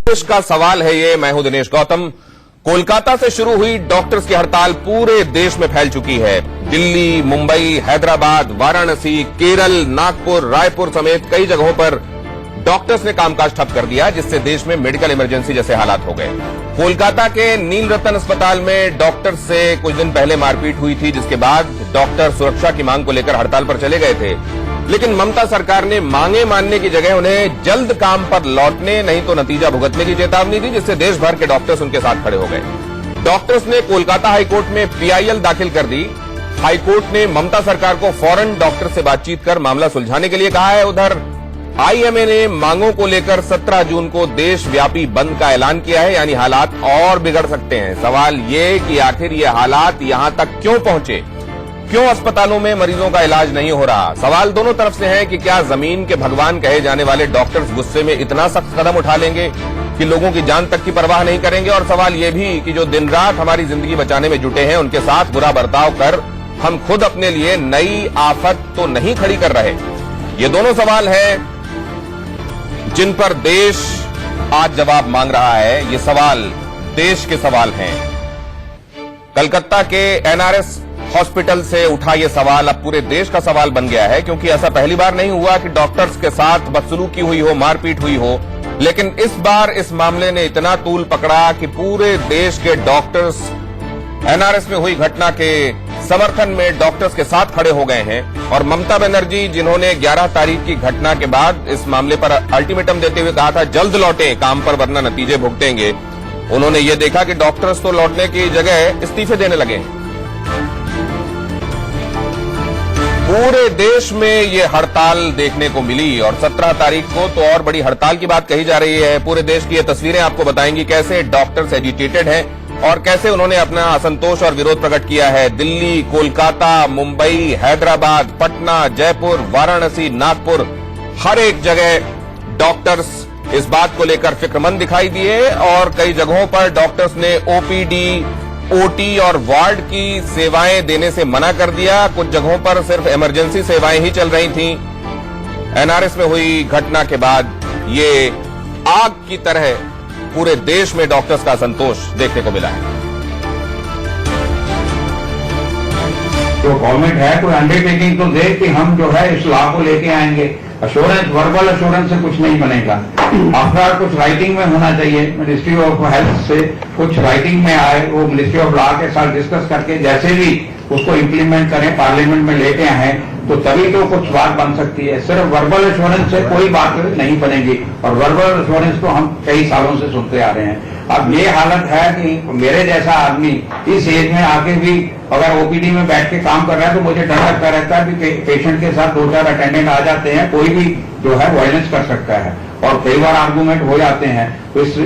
देश का सवाल है ये। मैं हूं दिनेश गौतम। कोलकाता से शुरू हुई डॉक्टर्स की हड़ताल पूरे देश में फैल चुकी है। दिल्ली, मुंबई, हैदराबाद, वाराणसी, केरल, नागपुर, रायपुर समेत कई जगहों पर डॉक्टर्स ने कामकाज ठप कर दिया, जिससे देश में मेडिकल इमरजेंसी जैसे हालात हो गए। कोलकाता के नील रतन अस्पताल में डॉक्टर्स से कुछ दिन पहले मारपीट हुई थी, जिसके बाद डॉक्टर सुरक्षा की मांग को लेकर हड़ताल पर चले गए थे। लेकिन ममता सरकार ने मांगे मानने की जगह उन्हें जल्द काम पर लौटने, नहीं तो नतीजा भुगतने की चेतावनी दी, जिससे देश भर के डॉक्टर्स उनके साथ खड़े हो गए। डॉक्टर्स ने कोलकाता हाईकोर्ट में पीआईएल दाखिल कर दी। हाईकोर्ट ने ममता सरकार को फौरन डॉक्टर से बातचीत कर मामला सुलझाने के लिए कहा है। उधर आईएमए ने मांगों को लेकर 17 जून को देशव्यापी बंद का ऐलान किया है, यानी हालात और बिगड़ सकते हैं। सवाल ये कि आखिर ये हालात यहां तक क्यों पहुंचे, क्यों अस्पतालों में मरीजों का इलाज नहीं हो रहा। सवाल दोनों तरफ से है कि क्या जमीन के भगवान कहे जाने वाले डॉक्टर्स गुस्से में इतना सख्त कदम उठा लेंगे कि लोगों की जान तक की परवाह नहीं करेंगे। और सवाल ये भी कि जो दिन रात हमारी जिंदगी बचाने में जुटे हैं, उनके साथ बुरा बर्ताव कर हम खुद अपने लिए नई आफत तो नहीं खड़ी कर रहे। ये दोनों सवाल हैं जिन पर देश आज जवाब मांग रहा है। ये सवाल देश के सवाल हैं। कलकत्ता के एनआरएस हॉस्पिटल से उठा ये सवाल अब पूरे देश का सवाल बन गया है, क्योंकि ऐसा पहली बार नहीं हुआ कि डॉक्टर्स के साथ बदसलूकी हुई हो, मारपीट हुई हो। लेकिन इस बार इस मामले ने इतना तूल पकड़ा कि पूरे देश के डॉक्टर्स एनआरएस में हुई घटना के समर्थन में डॉक्टर्स के साथ खड़े हो गए हैं। और ममता बनर्जी, जिन्होंने 11 तारीख की घटना के बाद इस मामले पर अल्टीमेटम देते हुए कहा था जल्द लौटें काम पर वरना नतीजे भुगतेंगे, उन्होंने ये देखा कि डॉक्टर्स तो लौटने की जगह इस्तीफे देने लगे। पूरे देश में ये हड़ताल देखने को मिली और 17 तारीख को तो और बड़ी हड़ताल की बात कही जा रही है। पूरे देश की ये तस्वीरें आपको बताएंगी कैसे डॉक्टर्स एजिटेटेड हैं और कैसे उन्होंने अपना असंतोष और विरोध प्रकट किया है। दिल्ली, कोलकाता, मुंबई, हैदराबाद, पटना, जयपुर, वाराणसी, नागपुर, हर एक जगह डॉक्टर्स इस बात को लेकर फिक्रमंद दिखाई दिए और कई जगहों पर डॉक्टर्स ने ओपीडी, ओटी और वार्ड की सेवाएं देने से मना कर दिया। कुछ जगहों पर सिर्फ इमरजेंसी सेवाएं ही चल रही थीं। एनआरएस में हुई घटना के बाद ये आग की तरह पूरे देश में डॉक्टर्स का असंतोष देखने को मिला है। तो गवर्नमेंट है कोई अंडरटेकिंग तो दे कि हम जो है इस लॉ को लेके आएंगे। अश्योरेंस, वर्बल अश्योरेंस से कुछ नहीं बनेगा। आफ्टर कुछ राइटिंग में होना चाहिए। मिनिस्ट्री ऑफ हेल्थ से कुछ राइटिंग में आए, वो मिनिस्ट्री ऑफ लॉ के साथ डिस्कस करके जैसे भी उसको इम्प्लीमेंट करें, पार्लियामेंट में लेके आए, तो तभी तो कुछ बात बन सकती है। सिर्फ वर्बल एश्योरेंस से कोई बात नहीं बनेगी और वर्बल एश्योरेंस तो हम कई सालों से सुनते आ रहे हैं। अब ये हालत है कि मेरे जैसा आदमी इस एज में आके भी अगर ओपीडी में बैठ के काम कर रहा है तो मुझे डर लगता रहता है कि पेशेंट के साथ 2-4 अटेंडेंट आ जाते हैं, कोई भी जो है वायलेंस कर सकता है और कई बार आर्गूमेंट हो जाते हैं। तो इस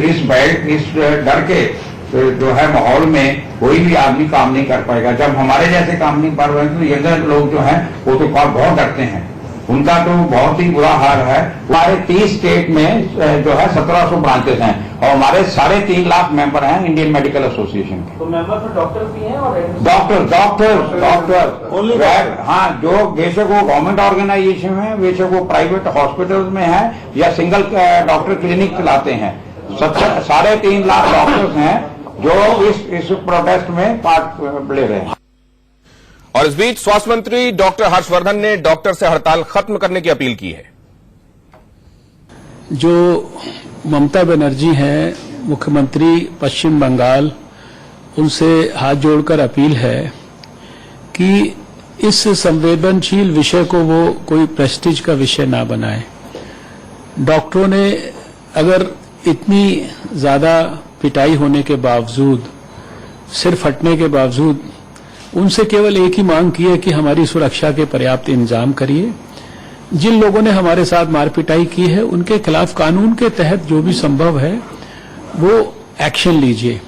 डर के जो है माहौल में कोई भी आदमी काम नहीं कर पाएगा। जब हमारे जैसे काम नहीं कर रहे तो यंगर लोग जो हैं वो तो बहुत डरते हैं, उनका तो बहुत ही बुरा हाल है। हमारे 30 स्टेट में जो है 1700 ब्रांचेस हैं और हमारे 3.5 लाख मेंबर हैं इंडियन मेडिकल एसोसिएशन के। तो मेंबर तो डॉक्टर भी हैं और डॉक्टर हाँ, जो बेशक वो गवर्नमेंट ऑर्गेनाइजेशन है, बेशक वो प्राइवेट हॉस्पिटल्स में है या सिंगल डॉक्टर क्लिनिक चलाते हैं, 3.5 लाख डॉक्टर्स हैं जो इस प्रोटेस्ट में पार्ट ले रहे हैं। और इस बीच स्वास्थ्य मंत्री डॉक्टर हर्षवर्धन ने डॉक्टर से हड़ताल खत्म करने की अपील की है। जो ममता बनर्जी हैं, मुख्यमंत्री पश्चिम बंगाल, उनसे हाथ जोड़कर अपील है कि इस संवेदनशील विषय को वो कोई प्रेस्टीज का विषय ना बनाए। डॉक्टरों ने अगर इतनी ज्यादा पिटाई होने के बावजूद, सिर फटने के बावजूद, उनसे केवल एक ही मांग की है कि हमारी सुरक्षा के पर्याप्त इंतजाम करिए। जिन लोगों ने हमारे साथ मारपिटाई की है उनके खिलाफ कानून के तहत जो भी संभव है वो एक्शन लीजिए।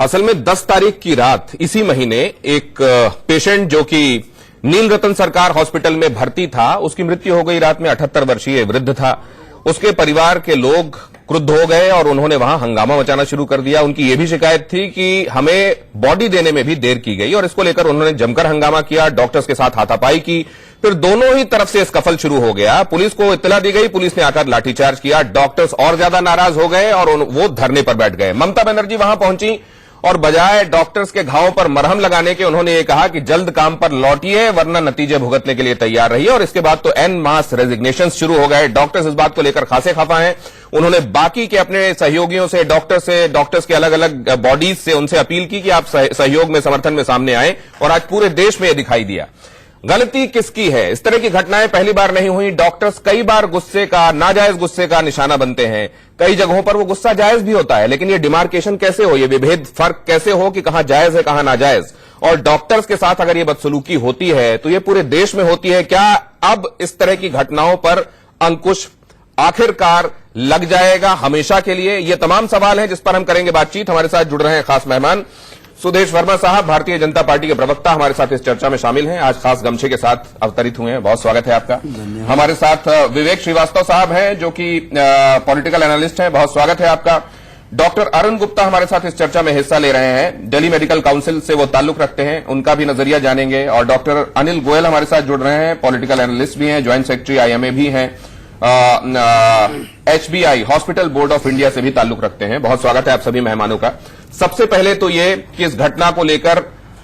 असल में 10 तारीख की रात इसी महीने एक पेशेंट जो कि नील रतन सरकार हॉस्पिटल में भर्ती था, उसकी मृत्यु हो गई। रात में 78 वर्षीय वृद्ध था। उसके परिवार के लोग क्रुद्ध हो गए और उन्होंने वहां हंगामा मचाना शुरू कर दिया। उनकी यह भी शिकायत थी कि हमें बॉडी देने में भी देर की गई और इसको लेकर उन्होंने जमकर हंगामा किया, डॉक्टर्स के साथ हाथापाई की। फिर दोनों ही तरफ से स्कफल शुरू हो गया। पुलिस को इत्तला दी गई, पुलिस ने आकर लाठीचार्ज किया, डॉक्टर्स और ज्यादा नाराज हो गए और वो धरने पर बैठ गए। ममता बनर्जी वहां पहुंची और बजाय डॉक्टर्स के घावों पर मरहम लगाने के उन्होंने ये कहा कि जल्द काम पर लौटिए वरना नतीजे भुगतने के लिए तैयार रहिए। और इसके बाद तो एन मास रेजिग्नेशन शुरू हो गए। डॉक्टर्स इस बात को लेकर खासे खफा हैं। उन्होंने बाकी के अपने सहयोगियों से, डॉक्टर्स के अलग अलग बॉडीज से उनसे अपील की कि आप सहयोग में, समर्थन में सामने आए और आज पूरे देश में यह दिखाई दिया। गलती किसकी है? इस तरह की घटनाएं पहली बार नहीं हुई। डॉक्टर्स कई बार गुस्से का, नाजायज गुस्से का निशाना बनते हैं। कई जगहों पर वो गुस्सा जायज भी होता है, लेकिन ये डिमार्केशन कैसे हो, ये विभेद, फर्क कैसे हो कि कहां जायज है कहां नाजायज? और डॉक्टर्स के साथ अगर ये बदसलूकी होती है तो ये पूरे देश में होती है। क्या अब इस तरह की घटनाओं पर अंकुश आखिरकार लग जाएगा हमेशा के लिए? ये तमाम सवाल हैं जिस पर हम करेंगे बातचीत। हमारे साथ जुड़ रहे हैं खास मेहमान सुदेश वर्मा साहब, भारतीय जनता पार्टी के प्रवक्ता, हमारे साथ इस चर्चा में शामिल हैं। आज खास गमछे के साथ अवतरित हुए हैं, बहुत स्वागत है आपका। हमारे साथ विवेक श्रीवास्तव साहब हैं जो कि पॉलिटिकल एनालिस्ट हैं, बहुत स्वागत है आपका। डॉक्टर अरुण गुप्ता हमारे साथ इस चर्चा में हिस्सा ले रहे हैं, दिल्ली मेडिकल काउंसिल से वो ताल्लुक रखते हैं, उनका भी नजरिया जानेंगे। और डॉक्टर अनिल गोयल हमारे साथ जुड़ रहे हैं, पॉलिटिकल एनालिस्ट भी हैं, ज्वाइंट सेक्रेटरी IMA भी हैं, HBI hospital board of India से भी ताल्लुक रखते हैं। बहुत स्वागत है आप सभी मेहमानों का। सबसे पहले तो ये कि इस घटना को लेकर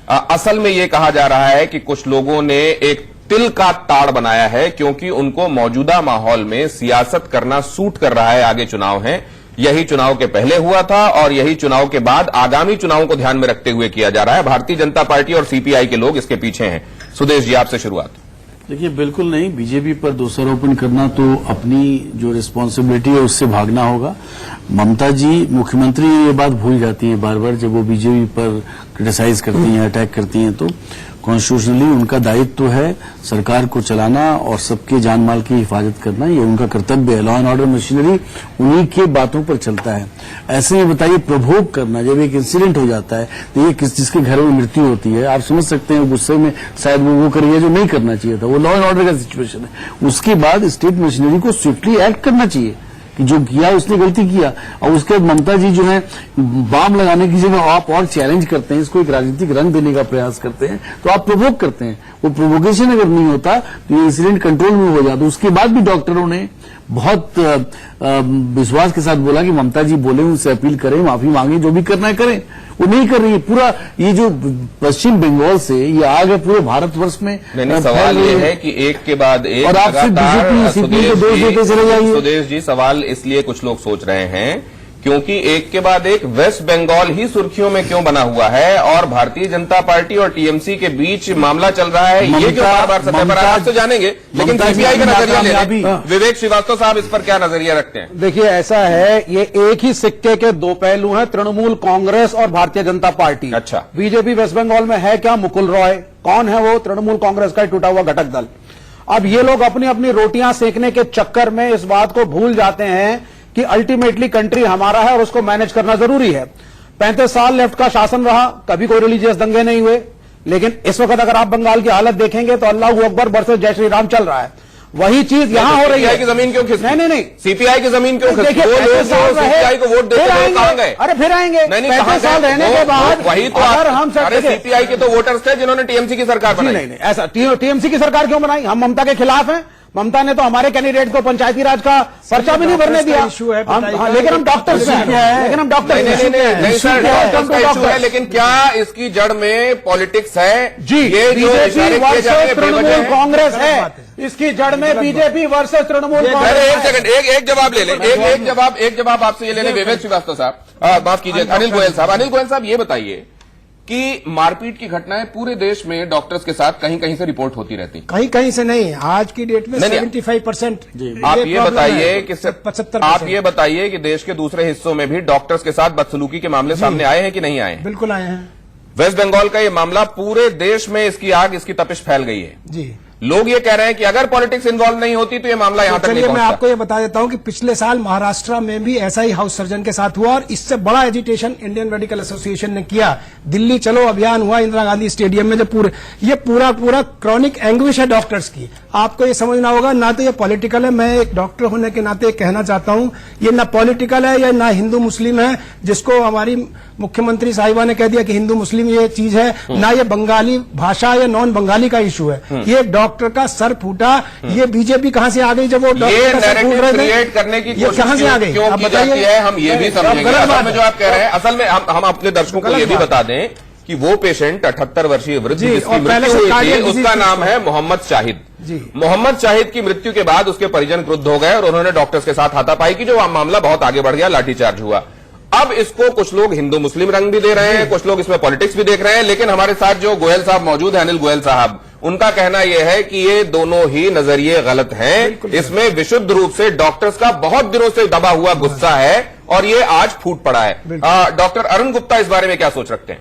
असल में ये कहा जा रहा है कि कुछ लोगों ने एक तिल का ताड़ बनाया है क्योंकि उनको मौजूदा माहौल में सियासत करना सूट कर रहा है। आगे चुनाव हैं, यही चुनाव के पहले हुआ था और यही चुनाव के बाद आगामी चुनावों को ध्यान में रखते हुए किया जा रहा है। भारतीय जनता पार्टी और CPI के लोग इसके पीछे हैं। सुदेश जी, आपसे शुरुआत। देखिए, बिल्कुल नहीं, बीजेपी पर दोषारोपण करना तो अपनी जो रिस्पांसिबिलिटी है उससे भागना होगा। ममता जी मुख्यमंत्री ये बात भूल जाती है बार बार जब वो बीजेपी पर क्रिटिसाइज करती हैं, अटैक करती हैं। तो कॉन्स्टिट्यूशनली उनका दायित्व तो है सरकार को चलाना और सबके जान माल की हिफाजत करना, ये उनका कर्तव्य है। लॉ एंड ऑर्डर मशीनरी उन्हीं के बातों पर चलता है। ऐसे में बताइए, प्रभोग करना, जब एक इंसिडेंट हो जाता है तो ये जिसके घर में मृत्यु होती है, आप समझ सकते हैं गुस्से में शायद वो करिए जो नहीं करना चाहिए था। वो लॉ एंड ऑर्डर का सिचुएशन है। उसके बाद स्टेट मशीनरी को स्विफ्टली एक्ट करना चाहिए कि जो किया उसने गलती किया। और उसके बाद ममता जी जो है बाम लगाने की जगह आप और चैलेंज करते हैं, इसको एक राजनीतिक रंग देने का प्रयास करते हैं, तो आप प्रोवोक करते हैं। वो प्रोवोकेशन अगर नहीं होता तो ये इंसिडेंट कंट्रोल में हो जाता। उसके बाद भी डॉक्टरों ने बहुत विश्वास के साथ बोला कि ममता जी बोले, उनसे अपील करें, माफी मांगे, जो भी करना है करें। वो नहीं कर रही है। पूरा ये जो पश्चिम बंगाल से ये आग है पूरे भारतवर्ष में। सवाल ये है कि एक के बाद एक और आप सिर्फ बीजेपी सीपीएम को दोष देते चले जाइए। सुदेश जी, सवाल इसलिए कुछ लोग सोच रहे हैं क्योंकि एक के बाद एक वेस्ट बंगाल ही सुर्खियों में क्यों बना हुआ है और भारतीय जनता पार्टी और TMC के बीच मामला चल रहा है, ये क्यों बार बार सत्य पर आप तो जानेंगे, लेकिन CPI का नजरिया ले रहे। विवेक श्रीवास्तव साहब इस पर क्या नजरिया रखते हैं? देखिए, ऐसा है, ये एक ही सिक्के के दो पहलू हैं, तृणमूल कांग्रेस और भारतीय जनता पार्टी। अच्छा, बीजेपी वेस्ट बंगाल में है क्या? मुकुल रॉय कौन है? वो तृणमूल कांग्रेस का टूटा हुआ घटक दल। अब ये लोग अपनी अपनी रोटियां सेकने के चक्कर में इस बात को भूल जाते हैं कि अल्टीमेटली कंट्री हमारा है और उसको मैनेज करना जरूरी है। 35 साल लेफ्ट का शासन रहा, कभी कोई रिलीजियस दंगे नहीं हुए, लेकिन इस वक्त अगर आप बंगाल की हालत देखेंगे तो अल्लाह अकबर वर्सेस जय श्री राम चल रहा है। वही चीज यहां हो रही है। CPI की जमीन क्यों खिसकी? नहीं, CPI की जमीन क्यों खिसकी? देखिए, वो लोग जो CPI को वोट देते हैं कहां गए? अरे फिर आएंगे। नहीं, 35 साल रहने के बाद वही तो अगर हम CPI के तो वोटर्स थे जिन्होंने TMC की सरकार बनाई। नहीं, ऐसा TMC की सरकार क्यों बनाई? हम ममता के खिलाफ हैं। ममता ने तो हमारे कैंडिडेट को पंचायती राज का पर्चा भी नहीं भरने दिया। लेकिन हम डॉक्टर्स हैं, लेकिन हम डॉक्टर है। लेकिन क्या इसकी जड़ में पॉलिटिक्स है? जी, ये जो इशारे किए जा रहे हैं तृणमूल कांग्रेस है, इसकी जड़ में बीजेपी वर्सेस तृणमूल कांग्रेस। एक सेकंड, एक जवाब ले लें, एक जवाब आपसे ये ले लें विवेक श्रीवास्तव साहब, माफ कीजिए अनिल गोयल साहब, ये बताइए कि मारपीट की घटनाएं पूरे देश में डॉक्टर्स के साथ कहीं कहीं से रिपोर्ट होती रहती, कहीं से नहीं, आज की डेट में 75%। आप ये बताइए कि 75%, आप ये बताइए कि देश के दूसरे हिस्सों में भी डॉक्टर्स के साथ बदसलूकी के मामले सामने आए हैं कि नहीं आए? बिल्कुल आए हैं। वेस्ट बंगाल का ये मामला पूरे देश में इसकी आग, इसकी तपिश फैल गई है। जी, लोग ये कह रहे हैं कि अगर पॉलिटिक्स इन्वॉल्व नहीं होती तो ये मामला यहां तक नहीं चलिए मैं पहुंचता। आपको ये बता देता हूं कि पिछले साल महाराष्ट्र में भी ऐसा ही हाउस सर्जन के साथ हुआ और इससे बड़ा एजिटेशन इंडियन मेडिकल एसोसिएशन ने किया। दिल्ली चलो अभियान हुआ इंदिरा गांधी स्टेडियम में, जो पूरा क्रॉनिक एंग्विश है डॉक्टर्स की। आपको ये समझना होगा, ना तो ये पॉलिटिकल है, मैं एक डॉक्टर होने के नाते कहना चाहता हूं, ये ना पॉलिटिकल है या ना हिंदू मुस्लिम है, जिसको हमारी मुख्यमंत्री साहिबा ने कह दिया कि हिंदू मुस्लिम ये चीज है, ना ये बंगाली भाषा या नॉन बंगाली का इशू है। ये डॉक्टर का सर फूटा, ये बीजेपी कहां से आ गई जब वो डॉक्टर का सर फूट रहे थे? क्रिएट करने की ये कहां से आ गई? क्यों की जाती है, हम ये भी समझेंगे। असल में जो आप कह रहे हैं, असल में हम अपने दर्शकों को ये भी बता दें कि वो पेशेंट 78 वर्षीय वृद्ध जिसकी मृत्यु हुई थी, उसका नाम है मोहम्मद शाहिद। मोहम्मद शाहिद की मृत्यु के बाद उसके परिजन क्रुद्ध हो गए और उन्होंने डॉक्टर्स के साथ हाथापाई की, जो मामला बहुत आगे बढ़ गया, लाठीचार्ज हुआ। अब इसको कुछ लोग हिंदू मुस्लिम रंग भी दे रहे हैं, कुछ लोग इसमें पॉलिटिक्स भी देख रहे हैं, लेकिन हमारे साथ जो गोयल साहब मौजूद हैं, अनिल गोयल साहब, उनका कहना यह है कि ये दोनों ही नजरिए गलत हैं। इसमें विशुद्ध रूप से डॉक्टर्स का बहुत दिनों से दबा हुआ गुस्सा है और ये आज फूट पड़ा है। डॉक्टर अरुण गुप्ता इस बारे में क्या सोच रखते हैं?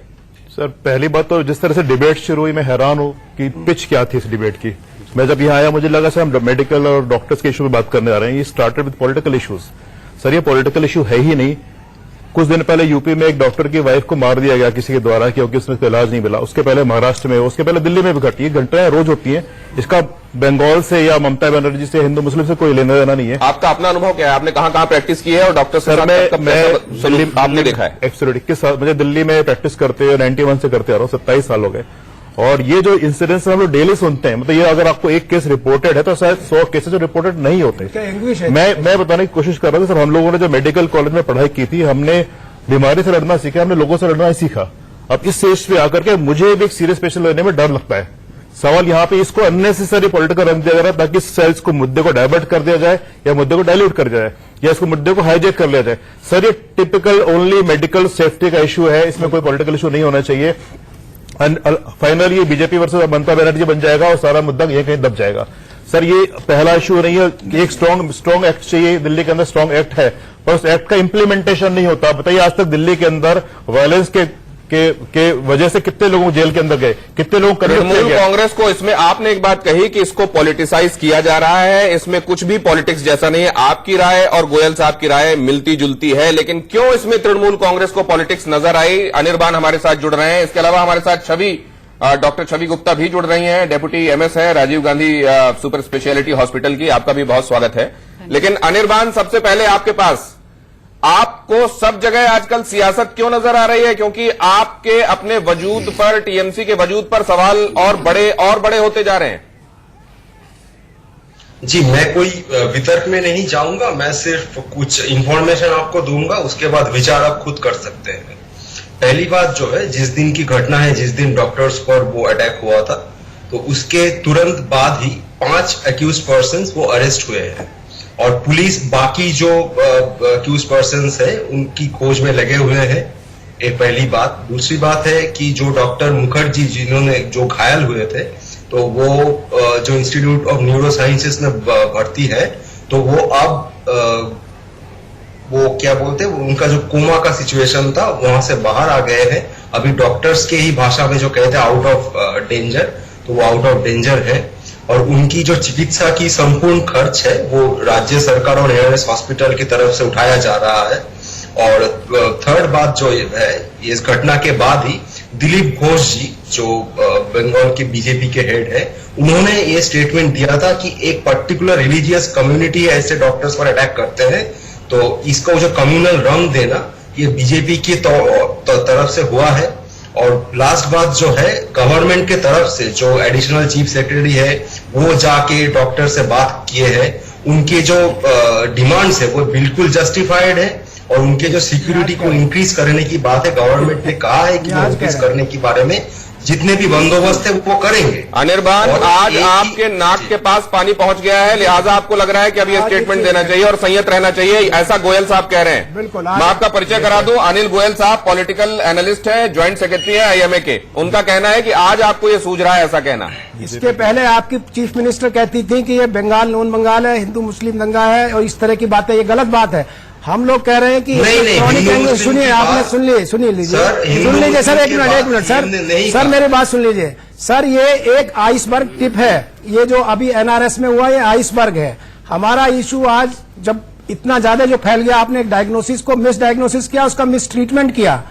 सर, पहली बात तो जिस तरह से डिबेट शुरू हुई, मैं हैरान हूं कि पिच क्या थी इस डिबेट की। मैं जब यहां आया मुझे लगा सर हम मेडिकल और डॉक्टर्स के इशू में बात करने आ रहे हैं। ये started with political issues. Sir, ये पॉलिटिकल इशू है ही नहीं। कुछ दिन पहले यूपी में एक डॉक्टर की वाइफ को मार दिया गया किसी के द्वारा क्योंकि उसने इलाज नहीं मिला। उसके पहले महाराष्ट्र में, उसके पहले दिल्ली में भी घटी। घटनाएं रोज होती हैं। इसका बंगाल से या ममता बनर्जी से, हिंदू मुस्लिम से कोई लेना देना नहीं है। आपका अपना अनुभव क्या है? आपने कहां प्रैक्टिस की है और डॉक्टर सर, मैं आपने देखा है? एब्सोल्युटली के साथ मुझे दिल्ली में प्रैक्टिस करते हुए 91 से करते आ रहा हूँ, 27 साल हो गए। और ये जो इंसिडेंट्स हम लोग डेली सुनते हैं, मतलब ये अगर आपको एक केस रिपोर्टेड है तो शायद 100 केसेस जो रिपोर्टेड नहीं होते। मैं बताने की कोशिश कर रहा था सर, हम लोगों ने जो मेडिकल कॉलेज में पढ़ाई की थी, हमने बीमारी से लड़ना सीखा, हमने लोगों से लड़ना ही सीखा। अब इस स्टेज पे आकर के मुझे भी एक सीरियस पेशेंट लेने में डर लगता है। सवाल यहाँ पे इसको अननेसेसरी पॉलिटिकल रंग दिया जा रहा है ताकि सेल्स को मुद्दे को डाइवर्ट कर दिया जाए या मुद्दे को डाइल्यूट कर दिया जाए या इसको मुद्दे को हाईजैक कर लिया जाए। सर, ये टिपिकल ओनली मेडिकल सेफ्टी का इशू है, इसमें कोई पॉलिटिकल इशू नहीं होना चाहिए। फाइनली ये बीजेपी वर्सेस ममता बनर्जी बन जाएगा और सारा मुद्दा ये कहीं दब जाएगा। सर, ये पहला इशू नहीं है। एक स्ट्रांग एक्ट चाहिए, दिल्ली के अंदर स्ट्रांग एक्ट है पर उस एक्ट का इंप्लीमेंटेशन नहीं होता। बताइए आज तक दिल्ली के अंदर वायलेंस के वजह से कितने लोग जेल के अंदर गए, कितने लोग तृणमूल कांग्रेस को इसमें आपने एक बात कही कि इसको पॉलिटिसाइज किया जा रहा है, इसमें कुछ भी पॉलिटिक्स जैसा नहीं है। आपकी राय और गोयल साहब की राय मिलती जुलती है, लेकिन क्यों इसमें तृणमूल कांग्रेस को पॉलिटिक्स नजर आई? अनिर्बान हमारे साथ जुड़ रहे हैं, इसके अलावा हमारे साथ डॉक्टर छवि गुप्ता भी जुड़ रही हैं, डेप्यूटी एमएस है Rajiv Gandhi super speciality hospital की। आपका भी बहुत स्वागत है। लेकिन अनिर्बान, सबसे पहले आपके पास, आपको सब जगह आजकल सियासत क्यों नजर आ रही है? क्योंकि आपके अपने वजूद पर, टीएमसी के वजूद पर सवाल और बड़े होते जा रहे हैं। जी, मैं कोई वितर्क में नहीं जाऊंगा, मैं सिर्फ कुछ इंफॉर्मेशन आपको दूंगा, उसके बाद विचार आप खुद कर सकते हैं। पहली बात जो है, जिस दिन की घटना है, जिस दिन डॉक्टर्स पर वो अटैक हुआ था, तो उसके तुरंत बाद ही 5 अक्यूज पर्सन्स वो अरेस्ट हुए हैं और पुलिस बाकी जो अक्यूज पर्सन्स है उनकी खोज में लगे हुए हैं। एक पहली बात। दूसरी बात है कि जो डॉक्टर मुखर्जी जिन्होंने जो घायल हुए थे, तो वो जो इंस्टीट्यूट ऑफ न्यूरो साइंसेस में भर्ती है, तो वो अब वो क्या बोलते हैं, उनका जो कोमा का सिचुएशन था वहां से बाहर आ गए हैं। अभी डॉक्टर्स के ही भाषा में जो कहते हैं आउट ऑफ डेंजर, तो वो आउट ऑफ डेंजर है। और उनकी जो चिकित्सा की संपूर्ण खर्च है वो राज्य सरकार और एआरएस हॉस्पिटल की तरफ से उठाया जा रहा है। और थर्ड बात जो है, इस घटना के बाद ही दिलीप घोष जी जो बंगाल के बीजेपी के हेड है, उन्होंने ये स्टेटमेंट दिया था कि एक पर्टिकुलर रिलीजियस कम्युनिटी ऐसे डॉक्टर्स पर अटैक करते हैं, तो इसको जो कम्युनल रंग देना ये बीजेपी की तरफ से हुआ है। और लास्ट बात जो है, गवर्नमेंट के तरफ से जो एडिशनल चीफ सेक्रेटरी है वो जाके डॉक्टर से बात किए हैं, उनके जो डिमांड्स है वो बिल्कुल जस्टिफाइड है और उनके जो सिक्योरिटी को इंक्रीज करने की बात है, गवर्नमेंट ने कहा है कि वो इंक्रीज करने के बारे में जितने भी बंदोबस्त है वो करेंगे। अनिर्बान, आज आपके नाक के पास पानी पहुंच गया है, लिहाजा आपको लग रहा है कि अब ये स्टेटमेंट देना चाहिए और संयत रहना चाहिए, ऐसा गोयल साहब कह रहे हैं। बिल्कुल। मैं आपका परिचय करा दूं, अनिल गोयल साहब पॉलिटिकल एनालिस्ट हैं, ज्वाइंट सेक्रेटरी है आईएमए के। उनका कहना है कि आज आपको ये सूझ रहा है, ऐसा कहना। इसके पहले आपकी चीफ मिनिस्टर कहती थी कि ये बंगाल नॉन बंगाल है, हिंदू मुस्लिम दंगा है और इस तरह की बातें, ये गलत बात है। हम लोग कह रहे हैं कि सुनिए, आपने सुन लीजिए सर, एक मिनट सर, मेरी बात सुन लीजिए सर ये एक आइसबर्ग टिप है, ये जो अभी एनआरएस में हुआ ये आइसबर्ग है। हमारा इशू आज जब इतना ज्यादा जो फैल गया, आपने एक डायग्नोसिस को मिस डायग्नोसिस किया, उसका मिस ट्रीटमेंट किया,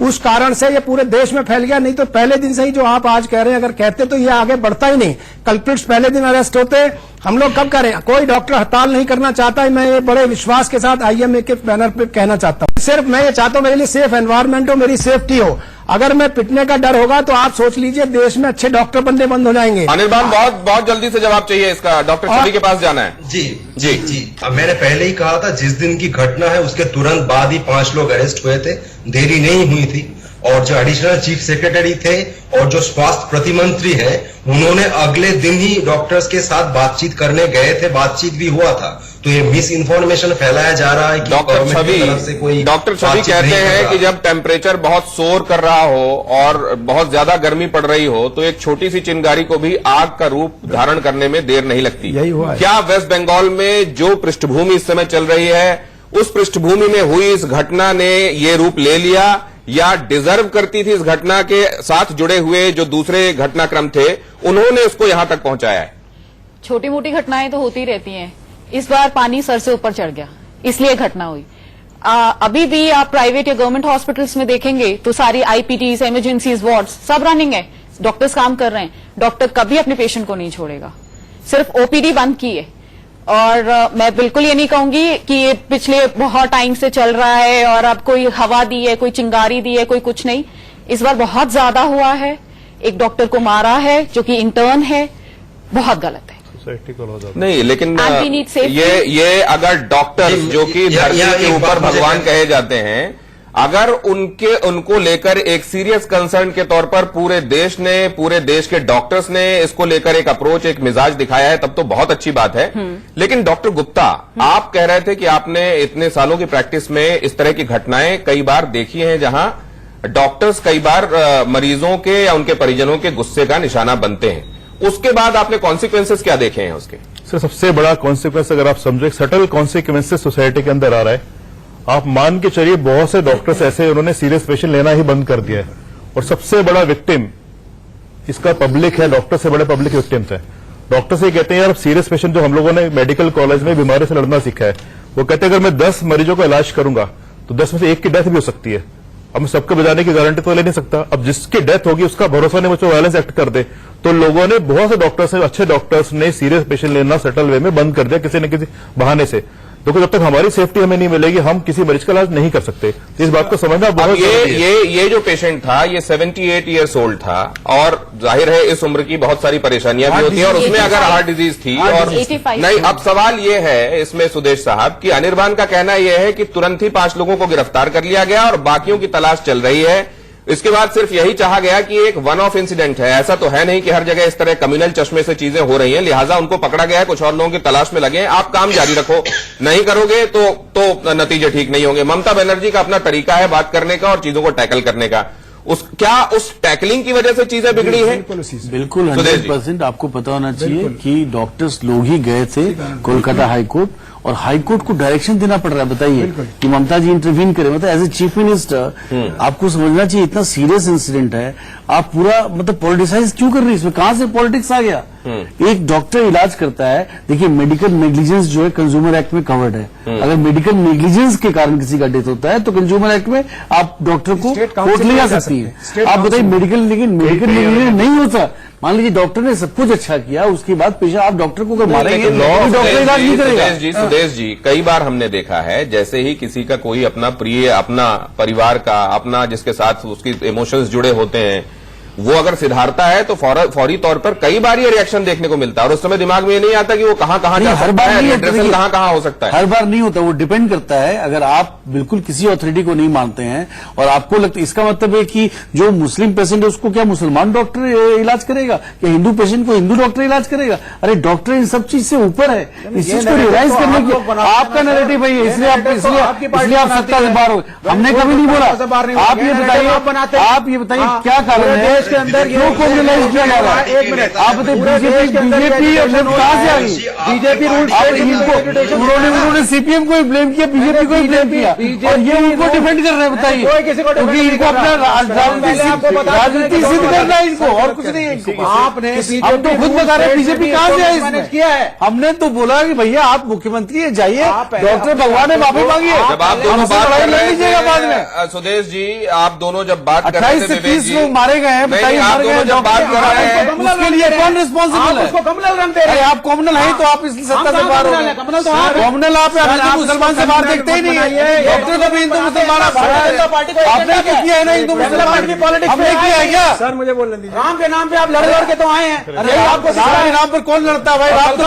उस कारण से ये पूरे देश में फैल गया। नहीं तो पहले दिन से ही जो आप आज कह रहे हैं अगर कहते तो ये आगे बढ़ता ही नहीं। कल्प्रिट्स पहले दिन अरेस्ट होते, हम लोग कब करें? कोई डॉक्टर हड़ताल नहीं करना चाहता। मैं ये बड़े विश्वास के साथ आईएमए के बैनर पे कहना चाहता हूँ, सिर्फ मैं ये चाहता हूँ मेरे लिए सेफ एनवायरमेंट हो, मेरी सेफ्टी हो। अगर मैं पिटने का डर होगा तो आप सोच लीजिए देश में अच्छे डॉक्टर बनने बंद हो जाएंगे। अनिर्बान बहुत जल्दी से जवाब चाहिए इसका, डॉक्टर छवि के पास जाना है। जी जी जी अब मैंने पहले ही कहा था, जिस दिन की घटना है उसके तुरंत बाद ही 5 लोग अरेस्ट हुए थे, देरी नहीं हुई थी। और जो एडिशनल चीफ सेक्रेटरी थे और जो स्वास्थ्य प्रतिमंत्री है, उन्होंने अगले दिन ही डॉक्टर्स के साथ बातचीत करने गए थे, बातचीत भी हुआ था। तो ये मिस इन्फॉर्मेशन फैलाया जा रहा है कि डॉक्टर छवि कहते हैं कि जब टेम्परेचर बहुत सोर कर रहा हो और बहुत ज्यादा गर्मी पड़ रही हो तो एक छोटी सी चिंगारी को भी आग का रूप धारण करने में देर नहीं लगती। यही हुआ है। क्या वेस्ट बंगाल में जो पृष्ठभूमि इस समय चल रही है, उस पृष्ठभूमि में हुई इस घटना ने ये रूप ले लिया या डिजर्व करती थी? इस घटना के साथ जुड़े हुए जो दूसरे घटनाक्रम थे उन्होंने उसको यहां तक पहुंचाया है? छोटी मोटी घटनाएं तो होती रहती हैं। इस बार पानी सर से ऊपर चढ़ गया, इसलिए घटना हुई। अभी भी आप प्राइवेट या गवर्नमेंट हॉस्पिटल्स में देखेंगे तो सारी आईपीटीज, इमरजेंसीज, वार्ड्स सब रनिंग है, डॉक्टर्स काम कर रहे हैं। डॉक्टर कभी अपने पेशेंट को नहीं छोड़ेगा, सिर्फ ओपीडी बंद की है। और मैं बिल्कुल ये नहीं कहूंगी कि ये पिछले बहुत टाइम से चल रहा है और अब कोई हवा दी है, कोई चिंगारी दी है, कोई कुछ नहीं। इस बार बहुत ज्यादा हुआ है, एक डॉक्टर को मारा है जो कि इंटर्न है, बहुत गलत है। नहीं, लेकिन ये अगर डॉक्टर जो कि धरती के ऊपर भगवान कहे जाते हैं, अगर उनको लेकर एक सीरियस कंसर्न के तौर पर पूरे देश के डॉक्टर्स ने इसको लेकर एक अप्रोच, एक मिजाज दिखाया है, तब तो बहुत अच्छी बात है। लेकिन डॉक्टर गुप्ता, आप कह रहे थे कि आपने इतने सालों की प्रैक्टिस में इस तरह की घटनाएं कई बार देखी हैं जहां डॉक्टर्स कई बार मरीजों के या उनके परिजनों के गुस्से का निशाना बनते हैं। उसके बाद आपने कॉन्सिक्वेंसेस क्या देखे हैं उसके? सर, सबसे बड़ा कॉन्सिक्वेंस अगर आप समझो, सटल कॉन्सिक्वेंसेस सोसाइटी के अंदर आ रहा है। आप मान के चलिए बहुत से डॉक्टर्स ऐसे उन्होंने सीरियस पेशेंट लेना ही बंद कर दिया है और सबसे बड़ा विक्टिम इसका पब्लिक है। डॉक्टर से बड़े पब्लिक विक्टिम्स है। डॉक्टर से कहते हैं यार, सीरियस पेशेंट जो हम लोगों ने मेडिकल कॉलेज में बीमारी से लड़ना सीखा है, वो कहते हैं अगर मैं 10 मरीजों का इलाज करूंगा तो 10 में से 1 की डेथ भी हो सकती है। अब मैं सबके बजाने की गारंटी तो ले नहीं सकता। अब जिसकी डेथ होगी उसका भरोसा नहीं, मुझे वायलेंस एक्ट कर दे। तो लोगों ने, बहुत से डॉक्टर्स, अच्छे डॉक्टर्स ने सीरियस पेशेंट लेना सटल वे में बंद कर दिया किसी न किसी बहाने से। देखो, जब तक हमारी सेफ्टी हमें नहीं मिलेगी हम किसी मरीज का इलाज नहीं कर सकते। तो इस बात को समझना बहुत जरूरी है। ये जो पेशेंट था ये 78 ईयर्स ओल्ड था और जाहिर है इस उम्र की बहुत सारी परेशानियां भी होती हैं और उसमें अगर हार्ट डिजीज थी और नहीं। अब सवाल ये है इसमें सुदेश साहब कि अनिर्बान का कहना यह है कि तुरंत ही 5 लोगों को गिरफ्तार कर लिया गया और बाकियों की तलाश चल रही है। इसके बाद सिर्फ यही चाहा गया कि एक वन ऑफ इंसिडेंट है, ऐसा तो है नहीं कि हर जगह इस तरह कम्युनल चश्मे से चीजें हो रही हैं, लिहाजा उनको पकड़ा गया है, कुछ और लोगों की तलाश में लगे हैं। आप काम जारी रखो, नहीं करोगे तो नतीजे ठीक नहीं होंगे। ममता बनर्जी का अपना तरीका है बात करने का और चीजों को टैकल करने का। क्या उस टैकलिंग की वजह से चीजें बिगड़ी हैं? बिल्कुल 100% आपको पता होना चाहिए कि डॉक्टर्स लोग ही गए थे कोलकाता हाईकोर्ट और हाईकोर्ट को डायरेक्शन देना पड़ रहा है। बताइए कि ममता जी इंटरवीन करें, मतलब एज ए चीफ मिनिस्टर आपको समझना चाहिए इतना सीरियस इंसिडेंट है, आप पूरा मतलब पॉलिटिसाइज क्यों कर रही है इसमें? कहां से पॉलिटिक्स आ गया? एक डॉक्टर इलाज करता है, देखिए मेडिकल नेग्लिजेंस जो है कंज्यूमर एक्ट में कवर्ड है। अगर मेडिकल नेग्लिजेंस के कारण किसी का डेथ होता है तो कंज्यूमर एक्ट में आप डॉक्टर को कोर्ट ले जा सकती है। आप बताइए मेडिकल नेग्लिजेंस नहीं होता, मान लीजिए डॉक्टर ने सब कुछ अच्छा किया, उसके बाद पेशेंट आप डॉक्टर को अगर मारेंगे तो डॉक्टर इलाज नहीं करेगा। सुदेश जी, कई बार हमने देखा है जैसे ही किसी का कोई अपना प्रिय, अपना परिवार का, अपना जिसके साथ उसकी इमोशंस जुड़े होते हैं, वो अगर सिधारता है तो फौरी तौर पर कई बार ये रिएक्शन देखने को मिलता है और उस समय दिमाग में ये नहीं आता कि वो कहां जा सकता है, एड्रेसिंग कहां हो सकता है। हर बार नहीं होता, वो डिपेंड करता है। अगर आप बिल्कुल किसी अथॉरिटी को नहीं मानते हैं और आपको लगता है, इसका मतलब है कि जो मुस्लिम पेशेंट है उसको क्या मुसलमान डॉक्टर इलाज करेगा या हिंदू पेशेंट को हिंदू डॉक्टर इलाज करेगा? अरे डॉक्टर इन सब चीज से ऊपर है, इस चीज को रियलाइज करने की आपका नैरेटिव है, इसलिए आप सत्ता से बाहर हो। हमने कभी नहीं बोला। आप ये बताइए क्या कारण है देश के अंदर क्यों कम्युनलाइज किया जा रहा है? एक मिनट, आप बीजेपी कहां से आ गई? बीजेपी उन्होंने सीपीएम को ब्लेम किया, बीजेपी को ब्लेम किया, और ये उनको डिफेंड कर रहे हैं। बताइए, कोई किसी को क्योंकि इनको अपना राजनीति सिद्ध करना है इनको, और कुछ नहीं है इनको। आपने अब तो खुद बता रहे बीजेपी कहां से है इसमें किया है। हमने तो बोला कि भैया आप मुख्यमंत्री जाइए, डॉक्टर भगवान ने माफी मांगी है, जब आप दोनों बात कर रहे लीजिएगा बाद में। थे सुदेश जी, आप दोनों जब बात कर रहे 28 थे, से 30 लोग मारे गए हैं, बताइए, आप दोनों जब बात कर रहे हैं उसके लिए कौन रिस्पॉन्सिबल है? उसको कम्युनल रंग दे रहे हैं। आप कॉमनल है तो आप इस सत्ता से बाहर हो गए। कॉमनल आप मुसलमान से बाहर देखते ही नहीं है। डॉक्टर को भी हिंदू मुसलमान आपने क्या किया है ना, हिंदू मुसलमान की पॉलिटिक्स हमने किया है क्या? सर मुझे बोलने दीजिए, राम के नाम पे आप लड़ लड़ के तो आए हैं। अरे आपको राम के नाम पर कौन लड़ता है भाई? राम तो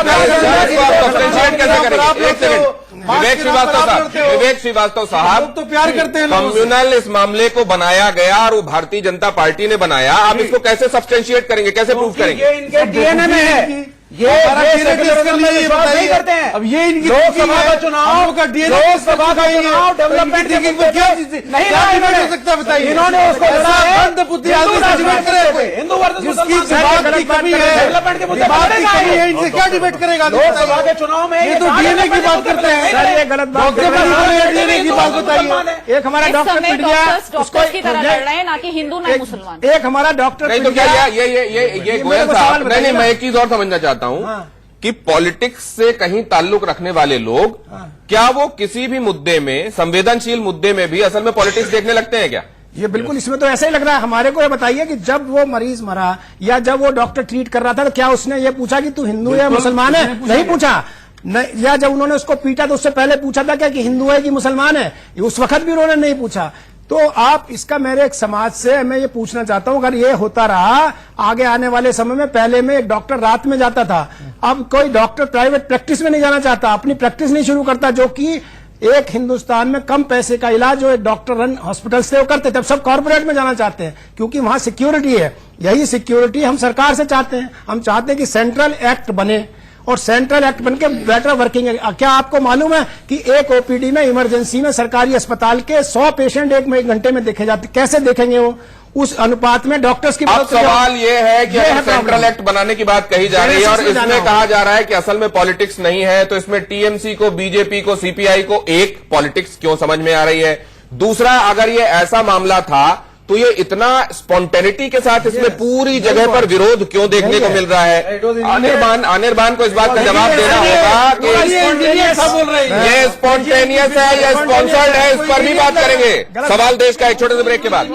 विवेक श्रीवास्तव साहब तो प्यार करते हैं, कम्युनल इस मामले को बनाया गया और वो भारतीय जनता पार्टी ने बनाया। आप इसको कैसे सब्सटेंशिएट करेंगे, कैसे प्रूव करेंगे? ये इनके डीएनए में है। ये नहीं करते हैं। अब ये इनकी लोकसभा का चुनाव का डीएनए, लोकसभा का चुनाव डेवलपमेंट की क्या नहीं हो सकता, बताइए। इन्होंने उसको हिंदू वर्सेस की कमी है, डेवलपमेंट के मुद्दे है, इनसे क्या डिबेट करेगा? लोकसभा के चुनाव में ये तो डीएनए की बात करते हैं। सर ये गलत बात डीएनए की बात बताइए। एक हमारा डॉक्टर पिट गया, डॉक्टर्स की तरह लड़ रहे हैं, ना कि हिंदू ना मुसलमान। एक हमारा डॉक्टर नहीं तो क्या ये गोयल साहब, नहीं मैं एक चीज और समझना चाहता हूं कि पॉलिटिक्स से कहीं ताल्लुक रखने वाले लोग क्या वो किसी भी मुद्दे में, संवेदनशील मुद्दे में भी असल में पॉलिटिक्स देखने लगते हैं क्या? ये बिल्कुल, इसमें तो ऐसा ही लग रहा है। हमारे को ये बताइए कि जब वो मरीज मरा या जब वो डॉक्टर ट्रीट कर रहा था तो क्या उसने ये पूछा कि तू हिंदू है मुसलमान है? नहीं पूछा। या जब उन्होंने उसको पीटा तो उससे पहले पूछा था क्या कि हिंदू है कि मुसलमान है? उस वक्त भी उन्होंने नहीं पूछा। तो आप इसका, मेरे एक समाज से मैं ये पूछना चाहता हूं, अगर ये होता रहा आगे आने वाले समय में, पहले में एक डॉक्टर रात में जाता था, अब कोई डॉक्टर प्राइवेट प्रैक्टिस में नहीं जाना चाहता, अपनी प्रैक्टिस नहीं शुरू करता, जो कि एक हिंदुस्तान में कम पैसे का इलाज जो एक डॉक्टर रन हॉस्पिटल से वो करते थे, अब सब कॉर्पोरेट में जाना चाहते हैं क्योंकि वहां सिक्योरिटी है। यही सिक्योरिटी हम सरकार से चाहते हैं। हम चाहते हैं कि सेंट्रल एक्ट बने और सेंट्रल एक्ट बनके बेटर वर्किंग है। क्या आपको मालूम है कि एक ओपीडी में, इमरजेंसी में, सरकारी अस्पताल के 100 पेशेंट एक घंटे में देखे जाते? कैसे देखेंगे वो उस अनुपात में? डॉक्टर्स की अब सवाल ये है कि अगर सेंट्रल एक्ट बनाने की बात कही जा रही है और इसमें कहा जा रहा है कि असल में पॉलिटिक्स नहीं है, तो इसमें टीएमसी को, बीजेपी को, सीपीआई को एक पॉलिटिक्स क्यों समझ में आ रही है? दूसरा, अगर ये ऐसा मामला था तो ये इतना स्पॉन्टेनिटी के साथ इसमें पूरी जगह पर विरोध क्यों देखने को मिल रहा है? अनिर्बान को इस बात का जवाब देना होगा कि ये स्पॉन्टेनियस है या स्पॉन्सर्ड है, इस पर भी बात करेंगे। सवाल देश का एक छोटे से ब्रेक के बाद।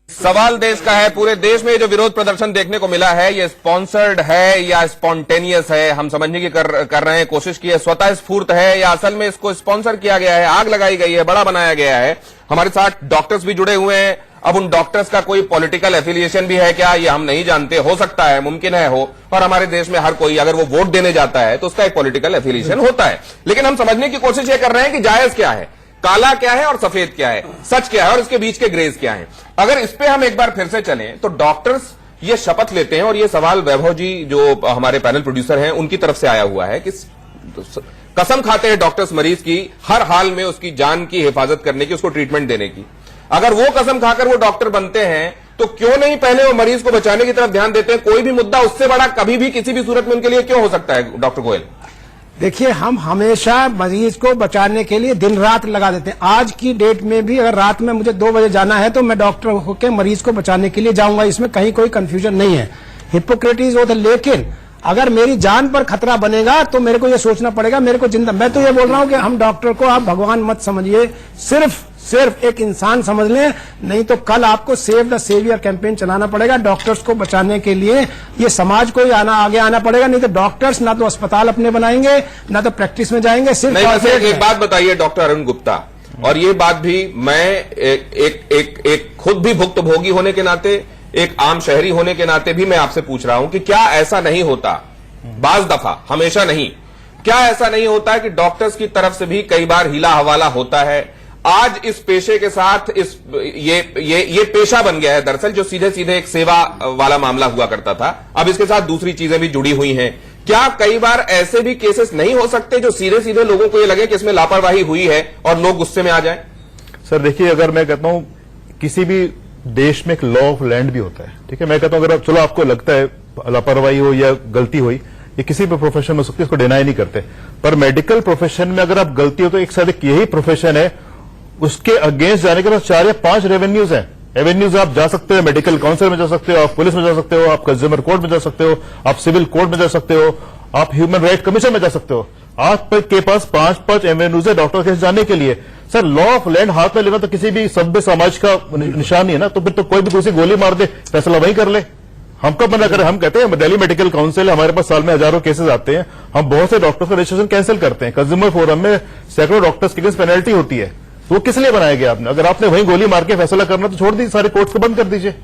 सवाल देश का है, पूरे देश में जो विरोध प्रदर्शन देखने को मिला है ये स्पॉन्सर्ड है या स्पॉन्टेनियस है? हम समझने की कर रहे हैं, कोशिश की है। स्वतः स्फूर्त है या असल में इसको स्पॉन्सर किया गया है, आग लगाई गई है, बड़ा बनाया गया है? हमारे साथ डॉक्टर्स भी जुड़े हुए हैं। अब उन डॉक्टर्स का कोई पॉलिटिकल एफिलिएशन भी है क्या, ये हम नहीं जानते। हो सकता है, मुमकिन है हो, और हमारे देश में हर कोई अगर वो वोट देने जाता है तो उसका एक पॉलिटिकल एफिलिएशन होता है। लेकिन हम समझने की कोशिश ये कर रहे हैं कि जायज क्या है, काला क्या है और सफेद क्या है, सच क्या है और इसके बीच के ग्रेज क्या है। अगर इस पे हम एक बार फिर से चलें तो डॉक्टर्स ये शपथ लेते हैं, और ये सवाल वैभव जी जो हमारे पैनल प्रोड्यूसर हैं उनकी तरफ से आया हुआ है कि कसम खाते हैं डॉक्टर्स मरीज की हर हाल में उसकी जान की हिफाजत करने की, उसको ट्रीटमेंट देने की। अगर वो कसम खाकर वो डॉक्टर बनते हैं तो क्यों नहीं पहले वो मरीज को बचाने की तरफ ध्यान देते हैं? कोई भी मुद्दा उससे बड़ा कभी भी किसी भी सूरत में उनके लिए क्यों हो सकता है? डॉक्टर गोयल, देखिए, हम हमेशा मरीज को बचाने के लिए दिन रात लगा देते हैं। आज की डेट में भी अगर रात में मुझे 2 बजे जाना है तो मैं डॉक्टर होकर मरीज को बचाने के लिए जाऊंगा, इसमें कहीं कोई कंफ्यूजन नहीं है। हिपोक्रेटिस वो था, लेकिन अगर मेरी जान पर खतरा बनेगा तो मेरे को ये सोचना पड़ेगा, मेरे को जिंदा। मैं तो ये बोल रहा हूं कि हम डॉक्टर को आप भगवान मत समझिए, सिर्फ एक इंसान समझ लें, नहीं तो कल आपको सेव द सेवियर कैंपेन चलाना पड़ेगा। डॉक्टर्स को बचाने के लिए ये समाज को ही आगे आना पड़ेगा, नहीं तो डॉक्टर्स ना तो अस्पताल अपने बनाएंगे ना तो प्रैक्टिस में जाएंगे। सिर्फ एक बात बताइए डॉक्टर अरुण गुप्ता, और ये बात भी मैं एक खुद भी भुक्तभोगी होने के नाते, एक आम शहरी होने के नाते भी मैं आपसे पूछ रहा हूं कि क्या ऐसा नहीं होता, बाज दफा, हमेशा नहीं, क्या ऐसा नहीं होता है कि डॉक्टर्स की तरफ से भी कई बार हीला हवाला होता है? आज इस पेशे के साथ ये पेशा बन गया है दरअसल, जो सीधे सीधे एक सेवा वाला मामला हुआ करता था, अब इसके साथ दूसरी चीजें भी जुड़ी हुई हैं। क्या कई बार ऐसे भी केसेस नहीं हो सकते जो सीधे सीधे लोगों को ये लगे कि इसमें लापरवाही हुई है और लोग गुस्से में आ जाएं? सर देखिए, अगर मैं कहता हूं किसी भी देश में एक लॉ ऑफ लैंड भी होता है, ठीक है, मैं कहता हूं अगर चलो आपको लगता है लापरवाही हो या गलती हुई, ये किसी भी प्रोफेशन में हो सकती है, इसको डिनाई नहीं करते, पर मेडिकल प्रोफेशन में अगर आप गलती हो तो एक साथ यही प्रोफेशन है, उसके अगेंस्ट जाने के बाद 4 या 5 रेवेन्यूज हैं। एवेन्यूज आप जा सकते हो, मेडिकल काउंसिल में जा सकते हो, आप पुलिस में जा सकते हो, आप कंज्यूमर कोर्ट में जा सकते हो, आप सिविल कोर्ट में जा सकते हो, आप ह्यूमन राइट कमीशन में जा सकते हो। आपके पास 5-5 एवेन्यूज है डॉक्टर के पास जाने के लिए। सर लॉ ऑफ लैंड हाथ में लेना तो किसी भी सभ्य समाज का निशान नहीं है ना, तो फिर तो कोई भी दूसरी गोली मार दे, फैसला वही कर ले। हम कब मना करें? हम कहते हैं दिल्ली मेडिकल काउंसिल, हमारे पास साल में हजारों केसेस आते हैं, हम बहुत से डॉक्टर्स का रजिस्ट्रेशन कैंसिल करते हैं। कंज्यूमर फोरम में सैकड़ों डॉक्टर्स के अगेंस्ट पेनल्टी होती है, तो वो किस लिए बनाया गया आपने? अगर आपने वहीं गोली मार के फैसला करना तो छोड़ दीजिए, सारे कोर्ट्स को बंद कर दीजिए।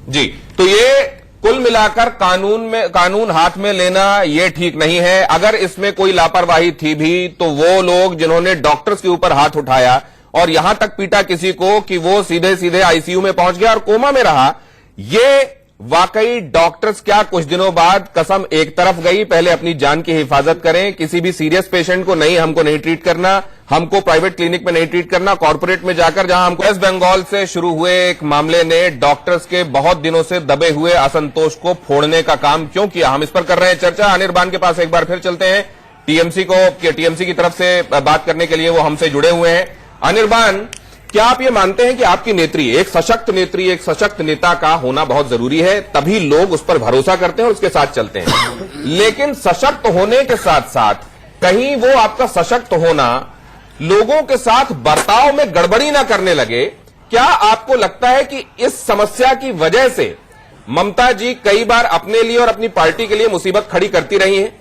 जी, तो ये कुल मिलाकर कानून हाथ में लेना ये ठीक नहीं है। अगर इसमें कोई लापरवाही थी भी तो वो लोग जिन्होंने डॉक्टर्स के ऊपर हाथ उठाया और यहां तक पीटा किसी को कि वो सीधे सीधे आईसीयू में पहुंच गया और कोमा में रहा, ये वाकई डॉक्टर्स क्या कुछ दिनों बाद कसम एक तरफ गई, पहले अपनी जान की हिफाजत करें, किसी भी सीरियस पेशेंट को नहीं, हमको नहीं ट्रीट करना, हमको प्राइवेट क्लिनिक में नहीं ट्रीट करना, कॉर्पोरेट में जाकर जहां हमको। वेस्ट बंगाल से शुरू हुए एक मामले ने डॉक्टर्स के बहुत दिनों से दबे हुए असंतोष को फोड़ने का काम क्यों किया, हम इस पर कर रहे हैं चर्चा। अनिर्बान के पास एक बार फिर चलते हैं, टीएमसी की तरफ से बात करने के लिए वो हमसे जुड़े हुए हैं। अनिर्बान, क्या आप ये मानते हैं कि आपकी नेत्री, एक सशक्त नेता का होना बहुत जरूरी है, तभी लोग उस पर भरोसा करते हैं और उसके साथ चलते हैं, लेकिन सशक्त होने के साथ साथ कहीं वो आपका सशक्त होना लोगों के साथ बर्ताव में गड़बड़ी ना करने लगे? क्या आपको लगता है कि इस समस्या की वजह से ममता जी कई बार अपने लिए और अपनी पार्टी के लिए मुसीबत खड़ी करती रही हैं?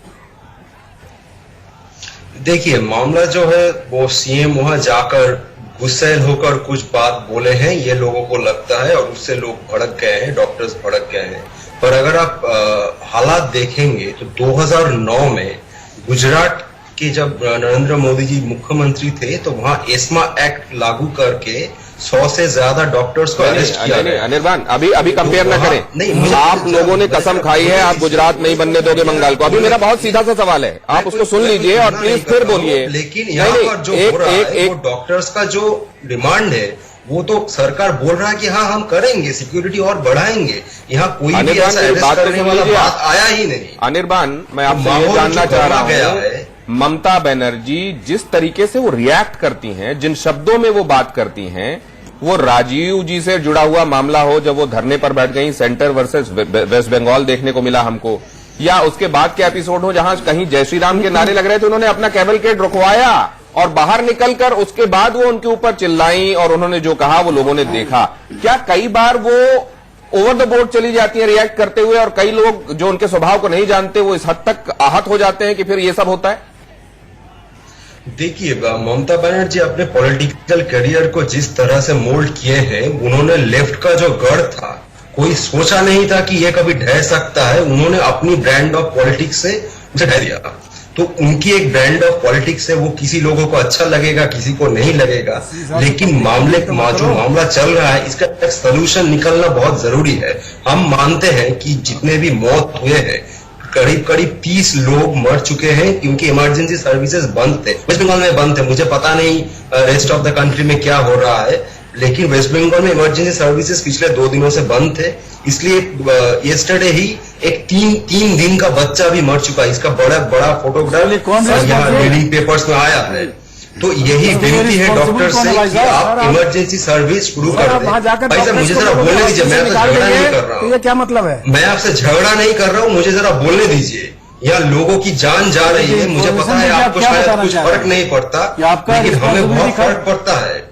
देखिए, मामला जो है वो सीएम वहां जाकर गुस्सैल होकर कुछ बात बोले हैं, ये लोगों को लगता है, और उससे लोग भड़क गए हैं, डॉक्टर्स भड़क गए हैं। पर अगर आप हालात देखेंगे तो 2009 में गुजरात के जब नरेंद्र मोदी जी मुख्यमंत्री थे तो वहां एस्मा एक्ट लागू करके 100 से ज्यादा डॉक्टर्स को अरेस्ट किया गया। अनिर्बान, अभी कंपेयर ना करें। नहीं, आप लोगों ने कसम खाई है आप गुजरात नहीं बनने दोगे बंगाल को। अभी मेरा बहुत सीधा सा सवाल है, आप उसको सुन लीजिए और प्लीज फिर बोलिए। लेकिन यहाँ पर जो हो रहा है वो डॉक्टर्स का जो डिमांड है वो तो सरकार बोल रहा है कि हाँ हम करेंगे, सिक्योरिटी और बढ़ाएंगे। यहाँ कोई भी ऐसा अरेस्ट करने वाला बात आया ही नहीं। अनिर्बान, मैं आपसे ये जानना चाह रहा हूँ, ममता बनर्जी जिस तरीके से वो रिएक्ट करती हैं, जिन शब्दों में वो बात करती हैं, वो राजीव जी से जुड़ा हुआ मामला हो जब वो धरने पर बैठ गई, सेंटर वर्सेस वेस्ट बंगाल देखने को मिला हमको, या उसके बाद के एपिसोड हो जहां कहीं जय श्री राम के नारे लग रहे थे, उन्होंने अपना कैवलकेड रुकवाया और बाहर निकलकर उसके बाद वो उनके ऊपर चिल्लाई और उन्होंने जो कहा वो लोगों ने देखा। क्या कई बार वो ओवर द बोर्ड चली जाती है रिएक्ट करते हुए और कई लोग जो उनके स्वभाव को नहीं जानते वो इस हद तक आहत हो जाते हैं कि फिर ये सब होता है? देखिए, ममता बनर्जी अपने पॉलिटिकल करियर को जिस तरह से मोल्ड किए हैं, उन्होंने लेफ्ट का जो गढ़ था, कोई सोचा नहीं था कि ये कभी ढह सकता है। उन्होंने अपनी ब्रांड ऑफ पॉलिटिक्स से ढह दिया। तो उनकी एक ब्रांड ऑफ पॉलिटिक्स है, वो किसी लोगों को अच्छा लगेगा, किसी को नहीं लगेगा, लेकिन जो मामला चल रहा है इसका एक सोल्यूशन निकलना बहुत जरूरी है। हम मानते हैं कि जितने भी मौत हुए हैं, करीब 30 लोग मर चुके हैं क्योंकि इमरजेंसी सर्विसेज बंद थे। वेस्ट बंगाल में बंद थे, मुझे पता नहीं रेस्ट ऑफ द कंट्री में क्या हो रहा है, लेकिन वेस्ट बंगाल में इमरजेंसी सर्विसेज पिछले 2 दिनों से बंद थे। इसलिए यस्टरडे ही एक 3 दिन का बच्चा भी मर चुका है। इसका बड़ा फोटोग्राफ यहाँ रीडिंग पेपर्स में आया है। तो यही विनती है डॉक्टर से कि आप इमरजेंसी सर्विस शुरू कर दें। भाई साहब, मुझे जरा बोलने दीजिए, मैं आपसे झगड़ा नहीं कर रहा हूँ। ये क्या मतलब है? मैं आपसे झगड़ा नहीं कर रहा हूँ, मुझे जरा बोलने दीजिए। यहाँ लोगों की जान जा रही है, मुझे पता है आपको शायद कुछ फर्क नहीं पड़ता, लेकिन हमें बहुत फर्क पड़ता है।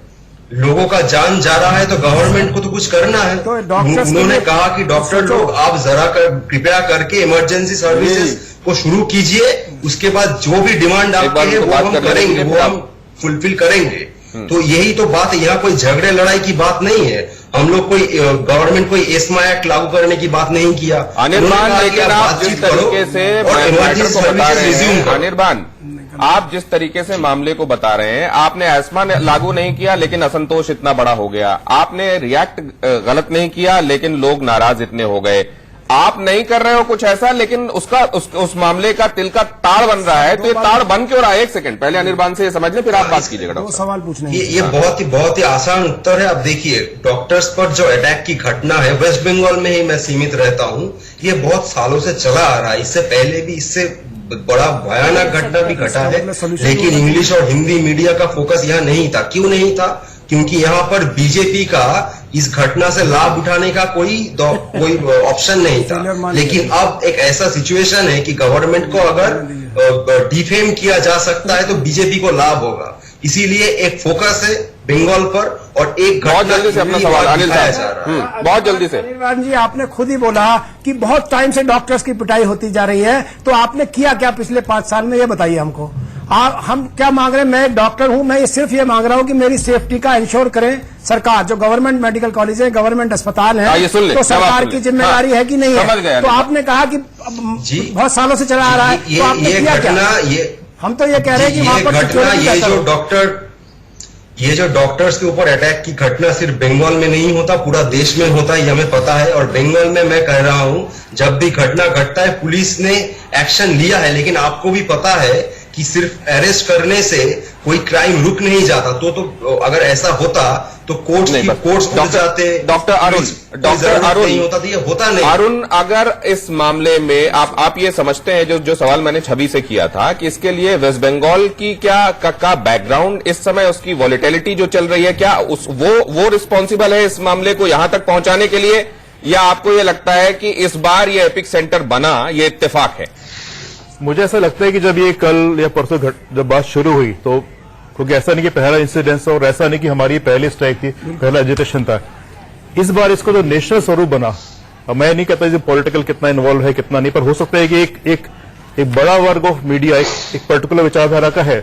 लोगों का जान जा रहा है तो गवर्नमेंट को तो कुछ करना है। उन्होंने कहा कि डॉक्टर लोग आप जरा कृपया करके इमरजेंसी सर्विसेज को शुरू कीजिए, उसके बाद जो भी डिमांड आपकी है वो हम करेंगे, वो हम फुलफिल करेंगे। तो यही तो बात है, यहाँ कोई झगड़े लड़ाई की बात नहीं है। हम लोग कोई गवर्नमेंट कोई एस्मा एक्ट लागू करने की बात नहीं किया। अनिर्बान, लेकिन आप जिस तरीके से मैटर को बता रहे हैं, अनिर्बान, आप जिस तरीके से मामले को बता रहे हैं, आपने एस्मा लागू नहीं किया लेकिन असंतोष इतना बड़ा हो गया, आपने रिएक्ट गलत नहीं किया लेकिन लोग नाराज इतने हो गए। आप नहीं कर रहे हो कुछ ऐसा, लेकिन उस मामले का तिल का ताड़ बन रहा है, तो ये ताड़ बन क्यों रहा है? एक सेकंड पहले अनिर्बान से ये समझ लें, फिर आप बात कीजिएगा डॉक्टर साहब। सवाल पूछने ये बहुत ही आसान उत्तर है। अब देखिए, डॉक्टर्स पर जो अटैक की घटना है, वेस्ट बंगाल में ही मैं सीमित रहता हूं, ये बहुत सालों से चला आ रहा है। इससे पहले भी इससे बड़ा भयानक घटना भी घटा है, लेकिन इंग्लिश और हिंदी मीडिया का फोकस यहाँ नहीं था। क्यों नहीं था? क्योंकि यहाँ पर बीजेपी का इस घटना से लाभ उठाने का कोई ऑप्शन नहीं था। लेकिन अब एक ऐसा सिचुएशन है कि गवर्नमेंट को अगर डिफेम किया जा सकता है तो बीजेपी को लाभ होगा। इसीलिए एक फोकस है बंगाल पर, और एक बहुत जल्दी से अपना सवाल अनिल साहब, बहुत जल्दी से। अनिल जी, आपने खुद ही बोला कि बहुत टाइम से डॉक्टर्स की पिटाई होती जा रही है, तो आपने किया क्या पिछले 5 साल में, ये बताइए हमको। हम क्या मांग रहे हैं? मैं एक डॉक्टर हूं, मैं सिर्फ ये मांग रहा हूं कि मेरी सेफ्टी का इंश्योर करें सरकार। जो गवर्नमेंट मेडिकल कॉलेज है, गवर्नमेंट अस्पताल है, तो सरकार की जिम्मेदारी है कि नहीं है? तो आपने कहा कि बहुत सालों से चला आ रहा है, तो आपने किया क्या? हम तो ये कह रहे हैं कि वहां पर ये जो डॉक्टर्स के ऊपर अटैक की घटना सिर्फ बंगाल में नहीं होता, पूरा देश में होता है, ये हमें पता है। और बंगाल में मैं कह रहा हूं, जब भी घटना घटता है पुलिस ने एक्शन लिया है, लेकिन आपको भी पता है कि सिर्फ अरेस्ट करने से कोई क्राइम रुक नहीं जाता। तो अगर ऐसा होता तो कोर्ट्स खुल जाते, डॉक्टर अरुण नहीं होता, तो ये होता नहीं। अरुण, अगर इस मामले में आप ये समझते हैं, जो सवाल मैंने छवि से किया था, कि इसके लिए वेस्ट बंगाल की क्या बैकग्राउंड, इस समय उसकी वॉलेटिलिटी जो चल रही है, क्या वो रिस्पॉन्सिबल है इस मामले को यहां तक पहुंचाने के लिए, या आपको ये लगता है कि इस बार ये एपिक सेंटर बना, ये इत्तेफाक है? मुझे ऐसा लगता है कि जब ये कल या परसों जब बात शुरू हुई, तो क्योंकि ऐसा नहीं कि पहला इंसिडेंस और ऐसा नहीं कि हमारी पहली स्ट्राइक थी, पहला एजिटेशन था, इस बार इसको जो नेशनल स्वरूप बना। अब मैं नहीं कहता कि पॉलिटिकल कितना इन्वॉल्व है कितना नहीं, पर हो सकता है कि एक बड़ा वर्ग ऑफ मीडिया एक पर्टिकुलर विचारधारा का है,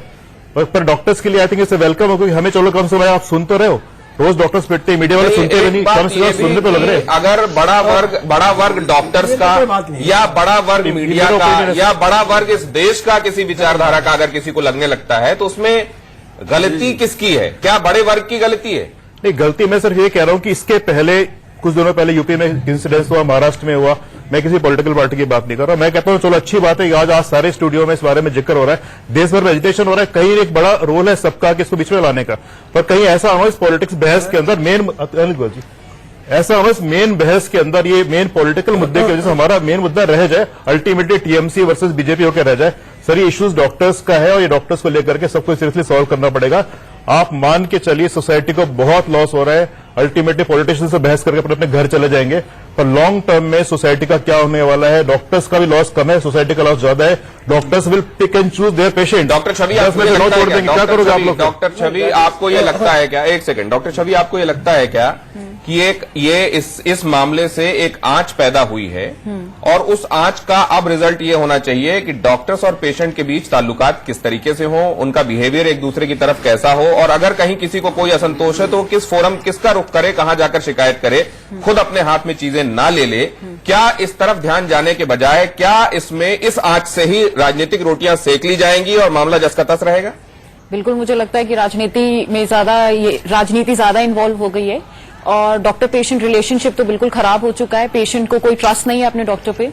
पर डॉक्टर्स के लिए आई थिंक इसे वेलकम हो, क्योंकि हमें चलो कम से कम आप सुन तो रहे हो, रोज डॉक्टर्स पिटते, मीडिया वाले सुनते हुए नहीं, कम से कम सुनने तो लग रहे। अगर बड़ा वर्ग डॉक्टर्स का, या बड़ा वर्ग मीडिया का, या बड़ा वर्ग इस देश का किसी विचारधारा का अगर किसी को लगने लगता है, तो उसमें गलती किसकी है? क्या बड़े वर्ग की गलती है? नहीं, गलती मैं सिर्फ ये कह रहा हूं कि इसके पहले कुछ दिनों पहले यूपी में इंसिडेंस हुआ, महाराष्ट्र में हुआ। मैं किसी पॉलिटिकल पार्टी की बात नहीं कर रहा, मैं कहता हूं चलो अच्छी बात है कि आज सारे स्टूडियो में इस बारे में जिक्र हो रहा है, देश भर में एजिटेशन हो रहा है, कहीं एक बड़ा रोल है सबका कि इसको बीच में लाने का, पर कहीं ऐसा हो इस पॉलिटिक्स बहस के अंदर मेन बहस के अंदर ये मेन पॉलिटिकल मुद्दे की वजह से हमारा मेन मुद्दा रह जाए, अल्टीमेटली टीएमसी वर्सेस बीजेपी होकर रह जाए। सर, ये इश्यूज डॉक्टर्स का है और ये डॉक्टर्स को लेकर के सबको सीरियसली सॉल्व करना पड़ेगा। आप मान के चलिए सोसाइटी को बहुत लॉस हो रहा है, अल्टीमेटली पॉलिटिशियन से बहस करके अपने घर चले जाएंगे, पर लॉन्ग टर्म में सोसाइटी का क्या होने वाला है? डॉक्टर्स का भी लॉस कम है, सोसाइटी का लॉस ज्यादा है। Doctors will pick and choose their patient. Doctor Chhavi, क्या करोगे आप लोग? डॉक्टर छवि, आपको ये लगता है क्या, एक सेकंड, डॉक्टर छवि, आपको ये लगता है क्या कि इस मामले से एक आंच पैदा हुई है, और उस आंच का अब रिजल्ट ये होना चाहिए कि डॉक्टर्स और पेशेंट के बीच ताल्लुकात किस तरीके से हो, उनका बिहेवियर एक दूसरे की तरफ कैसा हो, और अगर कहीं किसी को कोई असंतोष है तो किस फोरम, किसका रुख करे, कहां जाकर शिकायत करे, खुद अपने हाथ में चीजें ना ले ले? क्या इस तरफ ध्यान जाने के बजाय क्या इसमें इस आंच से ही राजनीतिक रोटियां सेक ली जाएंगी और मामला जस का तस रहेगा? बिल्कुल, मुझे लगता है कि राजनीति ज्यादा इन्वॉल्व हो गई है, और डॉक्टर पेशेंट रिलेशनशिप तो बिल्कुल खराब हो चुका है। पेशेंट को कोई ट्रस्ट नहीं है अपने डॉक्टर पे,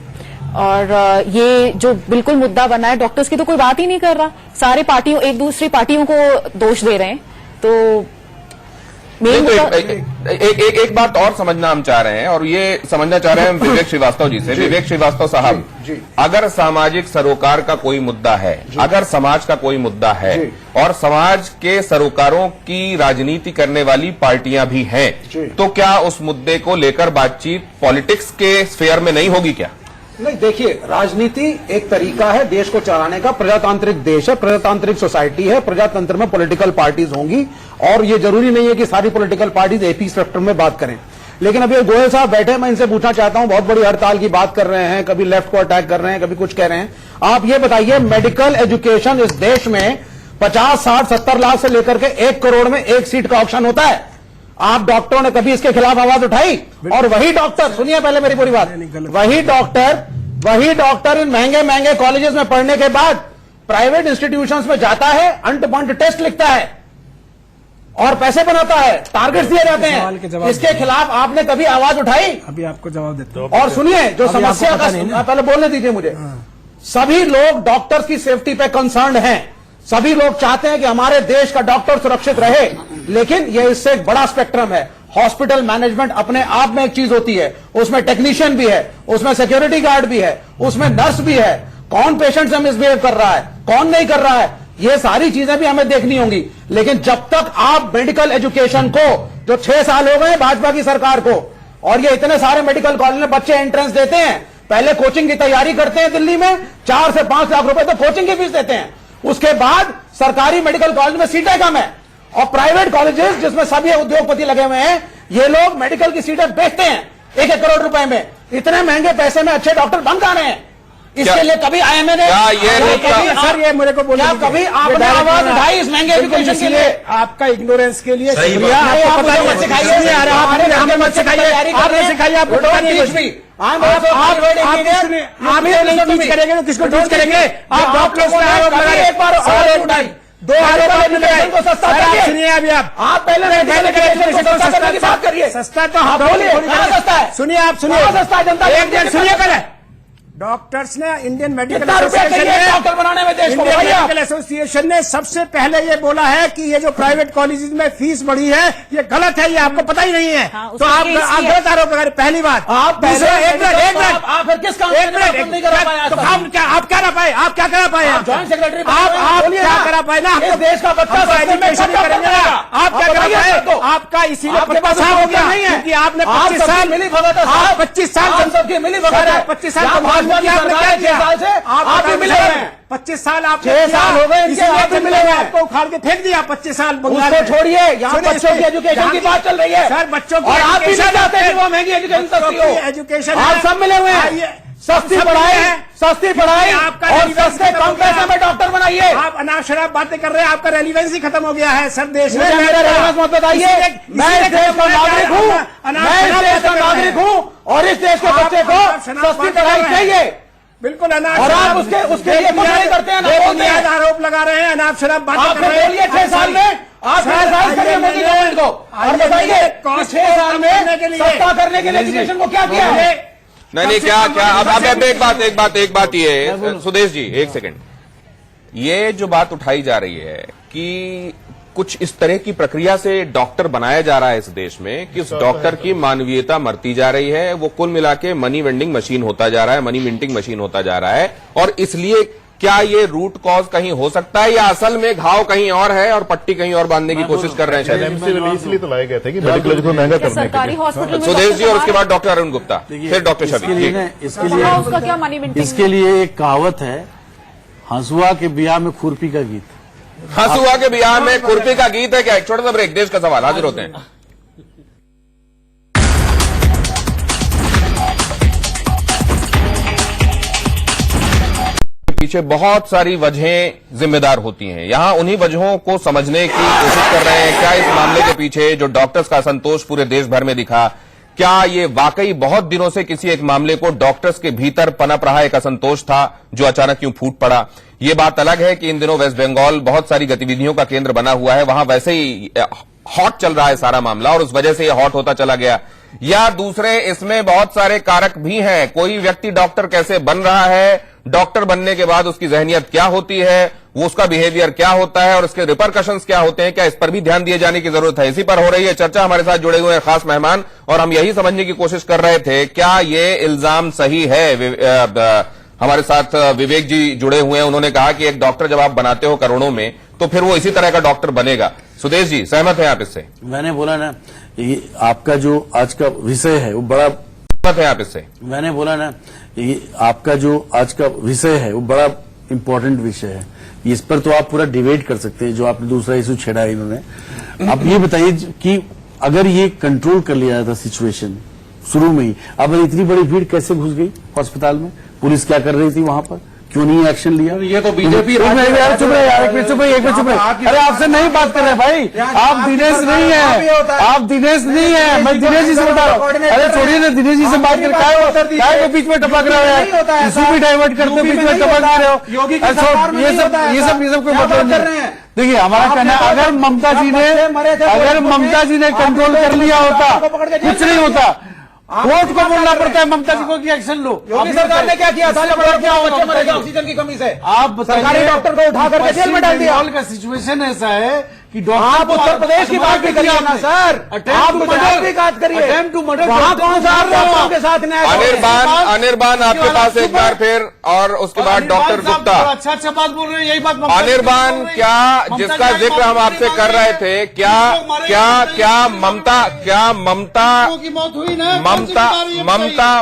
और ये जो बिल्कुल मुद्दा बना है, डॉक्टर्स की तो कोई बात ही नहीं कर रहा, सारे पार्टियों, एक दूसरी पार्टियों को दोष दे रहे हैं। तो एक बात और समझना हम चाह रहे हैं, और ये समझना चाह रहे हैं हम विवेक श्रीवास्तव जी से। विवेक श्रीवास्तव साहब, अगर सामाजिक सरोकार का कोई मुद्दा है, अगर समाज का कोई मुद्दा है, और समाज के सरोकारों की राजनीति करने वाली पार्टियां भी हैं, तो क्या उस मुद्दे को लेकर बातचीत पॉलिटिक्स के स्फेयर में नहीं होगी क्या? नहीं, देखिए, राजनीति एक तरीका है देश को चलाने का। प्रजातांत्रिक देश है, प्रजातांत्रिक सोसाइटी है, प्रजातंत्र में पॉलिटिकल पार्टीज होंगी, और ये जरूरी नहीं है कि सारी पॉलिटिकल पार्टीज एक ही स्पेक्ट्रम में बात करें। लेकिन अभी गोयल साहब बैठे, मैं इनसे पूछना चाहता हूं, बहुत बड़ी हड़ताल की बात कर रहे हैं, कभी लेफ्ट को अटैक कर रहे हैं, कभी कुछ कह रहे हैं। आप ये बताइए, मेडिकल एजुकेशन इस देश में 50, 60, 70 लाख से लेकर के 1 करोड़ में 1 सीट का ऑप्शन होता है। आप डॉक्टरों ने कभी इसके खिलाफ आवाज उठाई? और वही डॉक्टर, सुनिए पहले मेरी पूरी बात, वही डॉक्टर इन महंगे महंगे कॉलेजेस में पढ़ने के बाद प्राइवेट इंस्टीट्यूशंस में जाता है, अंट बंट टेस्ट लिखता है, और पैसे बनाता है, टारगेट्स दिए जाते सवाल के हैं। जवाब इसके खिलाफ आपने कभी आवाज उठाई? अभी आपको जवाब देता हूं। और सुनिए, जो अभी समस्या आपको का पता नहीं ना। पहले बोलने दीजिए मुझे। सभी लोग डॉक्टर्स की सेफ्टी पे कंसर्न हैं, सभी लोग चाहते हैं कि हमारे देश का डॉक्टर सुरक्षित रहे, लेकिन यह इससे एक बड़ा स्पेक्ट्रम है। हॉस्पिटल मैनेजमेंट अपने आप में एक चीज होती है, उसमें टेक्नीशियन भी है, उसमें सिक्योरिटी गार्ड भी है, उसमें नर्स भी है, कौन पेशेंट से मिसबिहेव कर रहा है, कौन नहीं कर रहा है, ये सारी चीजें भी हमें देखनी होंगी। लेकिन जब तक आप मेडिकल एजुकेशन को, जो 6 साल हो गए भाजपा की सरकार को, और ये इतने सारे मेडिकल कॉलेज में बच्चे एंट्रेंस देते हैं, पहले कोचिंग की तैयारी करते हैं, दिल्ली में 4 से 5 लाख रुपए तो कोचिंग की फीस देते हैं, उसके बाद सरकारी मेडिकल कॉलेज में सीटें कम है, और प्राइवेट कॉलेजेस जिसमें सभी उद्योगपति लगे हुए हैं, ये लोग मेडिकल की सीटें बेचते हैं 1-1 करोड़ रुपए में। इतने महंगे पैसे में अच्छे डॉक्टर बन कहा रहे हैं? इसके लिए कभी आईएमए ने, सर ये मेरे को बोलिए, क्या कभी आपने आवाज उठाई इस महंगे एजुकेशन के लिए? आपका इग्नोरेंस के लिए सही शुक्रिया। बात। आपको पता नहीं, सिखाइए, हमें मत सिखाइए, आपने सिखाइए, आपको पता नहीं कुछ। आप नहीं टीच करेंगे तो किसको टीच करेंगे? आप डॉक्टर्स का आरोप लगा रहे हैं। एक बार और उठाई, 2 आरोप आपने लगाए। को सस्ता सर, आप करिए। सुनिए अभी आप पहले मेडिकल एजुकेशन को सस्ता करने की बात करिए। सस्ता तो आप बोलिए, कहाँ सस्ता है? सुनिए, आप सुनिए, कहाँ सस्ता है? जनता एक मिनट सुनिए पहले। डॉक्टर्स ने इंडियन मेडिकल कितना रुपया चाहिए डॉक्टर बनाने में देश को? इंडियन बताइए आप। मेडिकल एसोसिएशन ने सबसे पहले ये बोला है कि ये जो प्राइवेट कॉलेजेस में फीस बढ़ी है, ये गलत है, ये आपको पता ही नहीं है। तो आप गलत आरोप लगा रहे। पहली बात, आप दूसरा, एक मिनट, आप फिर किस काम एक मिनट, नहीं करा पाए? तो आप क्या करा पाए? आप क्या करा पाए? जॉइंट सेक्रेटरी आप क्या करा पाए ना? इस देश का बच्चा एजुकेशन नहीं करेंगे ना? आप क्या करा पाए? आपका इसीलिए 25 साल हो गया क्योंकि आपने 25 साल मिली भगत है, आप 25 साल सबकी मिली भगत है। 25 साल भाजपा की सरकार है, 6 साल से आप भी मिले हुए हैं। 25 साल आप 6 साल हो गए इनके, आप भी मिले हुए हैं। आपको उखाड़ के फेंक दिया 25 साल बंगाल उसको में। छोड़िए, यहाँ सुनिए, बच्चों की एजुकेशन की बात चल रही है। सर, बच्चों की और आप भी नहीं एजुकेशन चाहते कि है। वो महंगी एजुकेशन सस्ती हो। एजुकेशन आप सब मिले हुए हैं। सस्ती पढ़ाई, सस्ती पढ़ाई और सस्ते कम पैसे में डॉक्टर बनाइए। आप अनाप शराब बातें कर रहे हैं, आपका रेलिवेंस ही खत्म हो गया है सर देश में। मुझे मेरा रेलिवेंस मत बताइए। मैं इस देश का नागरिक हूँ, मैं इस देश का नागरिक हूँ, और इस देश के बच्चे को सस्ती पढ़ाई चाहिए। बिल्कुल अनाप और आप शराब उसके लिए कुछ नहीं करते हैं, ना बोलते हैं। आरोप लगा रहे हैं, अनाप शराब बातें आप कर रहे हैं। बोलिए 6 साल में आप क्रिटिसाइज करिए मोदी गवर्नमेंट को, और बताइए कि 6 साल में सस्ता करने के लिए एजुकेशन को क्या किया है? नहीं क्या अब एक बात ये सुदेश जी, एक सेकंड, ये जो बात उठाई जा रही है कि कुछ इस तरह की प्रक्रिया से डॉक्टर बनाया जा रहा है इस देश में कि उस डॉक्टर की मानवीयता मरती जा रही है, वो कुल मिला के मनी वेंडिंग मशीन होता जा रहा है, मनी मिंटिंग मशीन होता जा रहा है। और इसलिए क्या ये रूट कॉज कहीं हो सकता है, या असल में घाव कहीं और है और पट्टी कहीं और बांधने की कोशिश कर रहे हैं शायद? इसलिए तो लाए गए थे कि मेडिकल एजुकेशन महंगा करने के सरकारी लिए। हॉस्पिटल में सुदेश जी और उसके बाद डॉक्टर अरुण गुप्ता, फिर डॉक्टर शबीर जी। उसका क्या मनी मिंटिंग? इसके लिए एक कहावत है, हंसुआ के ब्याह में खुरपी का गीत। हंसुआ के ब्याह में खुरपी का गीत है क्या? एक छोटा सा ब्रेक, देश का सवाल, हाजिर होते हैं। पीछे बहुत सारी वजहें जिम्मेदार होती हैं। यहां उन्हीं वजहों को समझने की कोशिश कर रहे हैं। क्या इस मामले के पीछे जो डॉक्टर्स का असंतोष पूरे देश भर में दिखा, क्या ये वाकई बहुत दिनों से किसी एक मामले को डॉक्टर्स के भीतर पनप रहा एक असंतोष था जो अचानक क्यों फूट पड़ा? ये बात अलग है कि इन दिनों वेस्ट बंगाल बहुत सारी गतिविधियों का केंद्र बना हुआ है, वहां वैसे ही हॉट चल रहा है सारा मामला और उस वजह से ये हॉट होता चला गया। या दूसरे इसमें बहुत सारे कारक भी हैं। कोई व्यक्ति डॉक्टर कैसे बन रहा है, डॉक्टर बनने के बाद उसकी जहनियत क्या होती है, वो उसका बिहेवियर क्या होता है और उसके रिपरकशंस क्या होते हैं, क्या इस पर भी ध्यान दिए जाने की जरूरत है? इसी पर हो रही है चर्चा। हमारे साथ जुड़े हुए हैं खास मेहमान और हम यही समझने की कोशिश कर रहे थे क्या ये इल्जाम सही है। हमारे साथ विवेक जी जुड़े हुए हैं, उन्होंने कहा कि एक डॉक्टर जब आप बनाते हो करोड़ों में तो फिर वो इसी तरह का डॉक्टर बनेगा। सुदेश जी, सहमत हैं आप इससे? मैंने बोला ना, ये आपका जो आज का विषय है वो बड़ा, सहमत हैं आप इससे? मैंने बोला ना, ये आपका जो आज का विषय है वो बड़ा इंपॉर्टेंट विषय है। इस पर तो आप पूरा डिबेट कर सकते हैं, जो आपने दूसरा इशू छेड़ा है इन्होंने। अब ये बताइए कि अगर ये कंट्रोल कर लिया था सिचुएशन शुरू में ही, अब इतनी बड़ी भीड़ कैसे घुस गई अस्पताल में? पुलिस क्या कर रही थी वहां पर? क्यों नहीं एक्शन लिया? ये तो बीजेपी यार चुप रहे यार, एक मिनट चुप रहे, एक मिनट चुप रहे। अरे आपसे नहीं बात कर रहे भाई, आप दिनेश नहीं है, आप दिनेश नहीं है, मैं दिनेश जी से बता रहा हूँ। अरे छोड़िए ना, दिनेश जी से बात कर, क्या बीच में टपक रहे हैं, इशू भी डाइवर्ट करते बीच में टपक रहे हो। ये सब कोई मतलब नहीं। देखिए हमारा कहना है, अगर ममता जी ने कंट्रोल कर लिया होता कुछ नहीं होता। कोर्ट को बोलना पड़ता है ममता जी को कि एक्शन लो। योगी सरकार ने क्या किया? क्या बच्चे मरे थे ऑक्सीजन की कमी से? आप सरकारी डॉक्टर को उठा करके जेल में डाल दिया। का सिचुएशन ऐसा है कि आप उत्तर प्रदेश की बात भी करिए ना सर, आप गुजरात की बात करिए। वहाँ कौन सा डॉक्टरों के साथ न्याय? अनिर्बान आपके पास एक बार फिर, और उसके बाद डॉक्टर गुप्ता। अच्छा बात बोल रहे हैं, यही बात अनिर्बान, क्या जिसका जिक्र हम आपसे कर रहे थे, क्या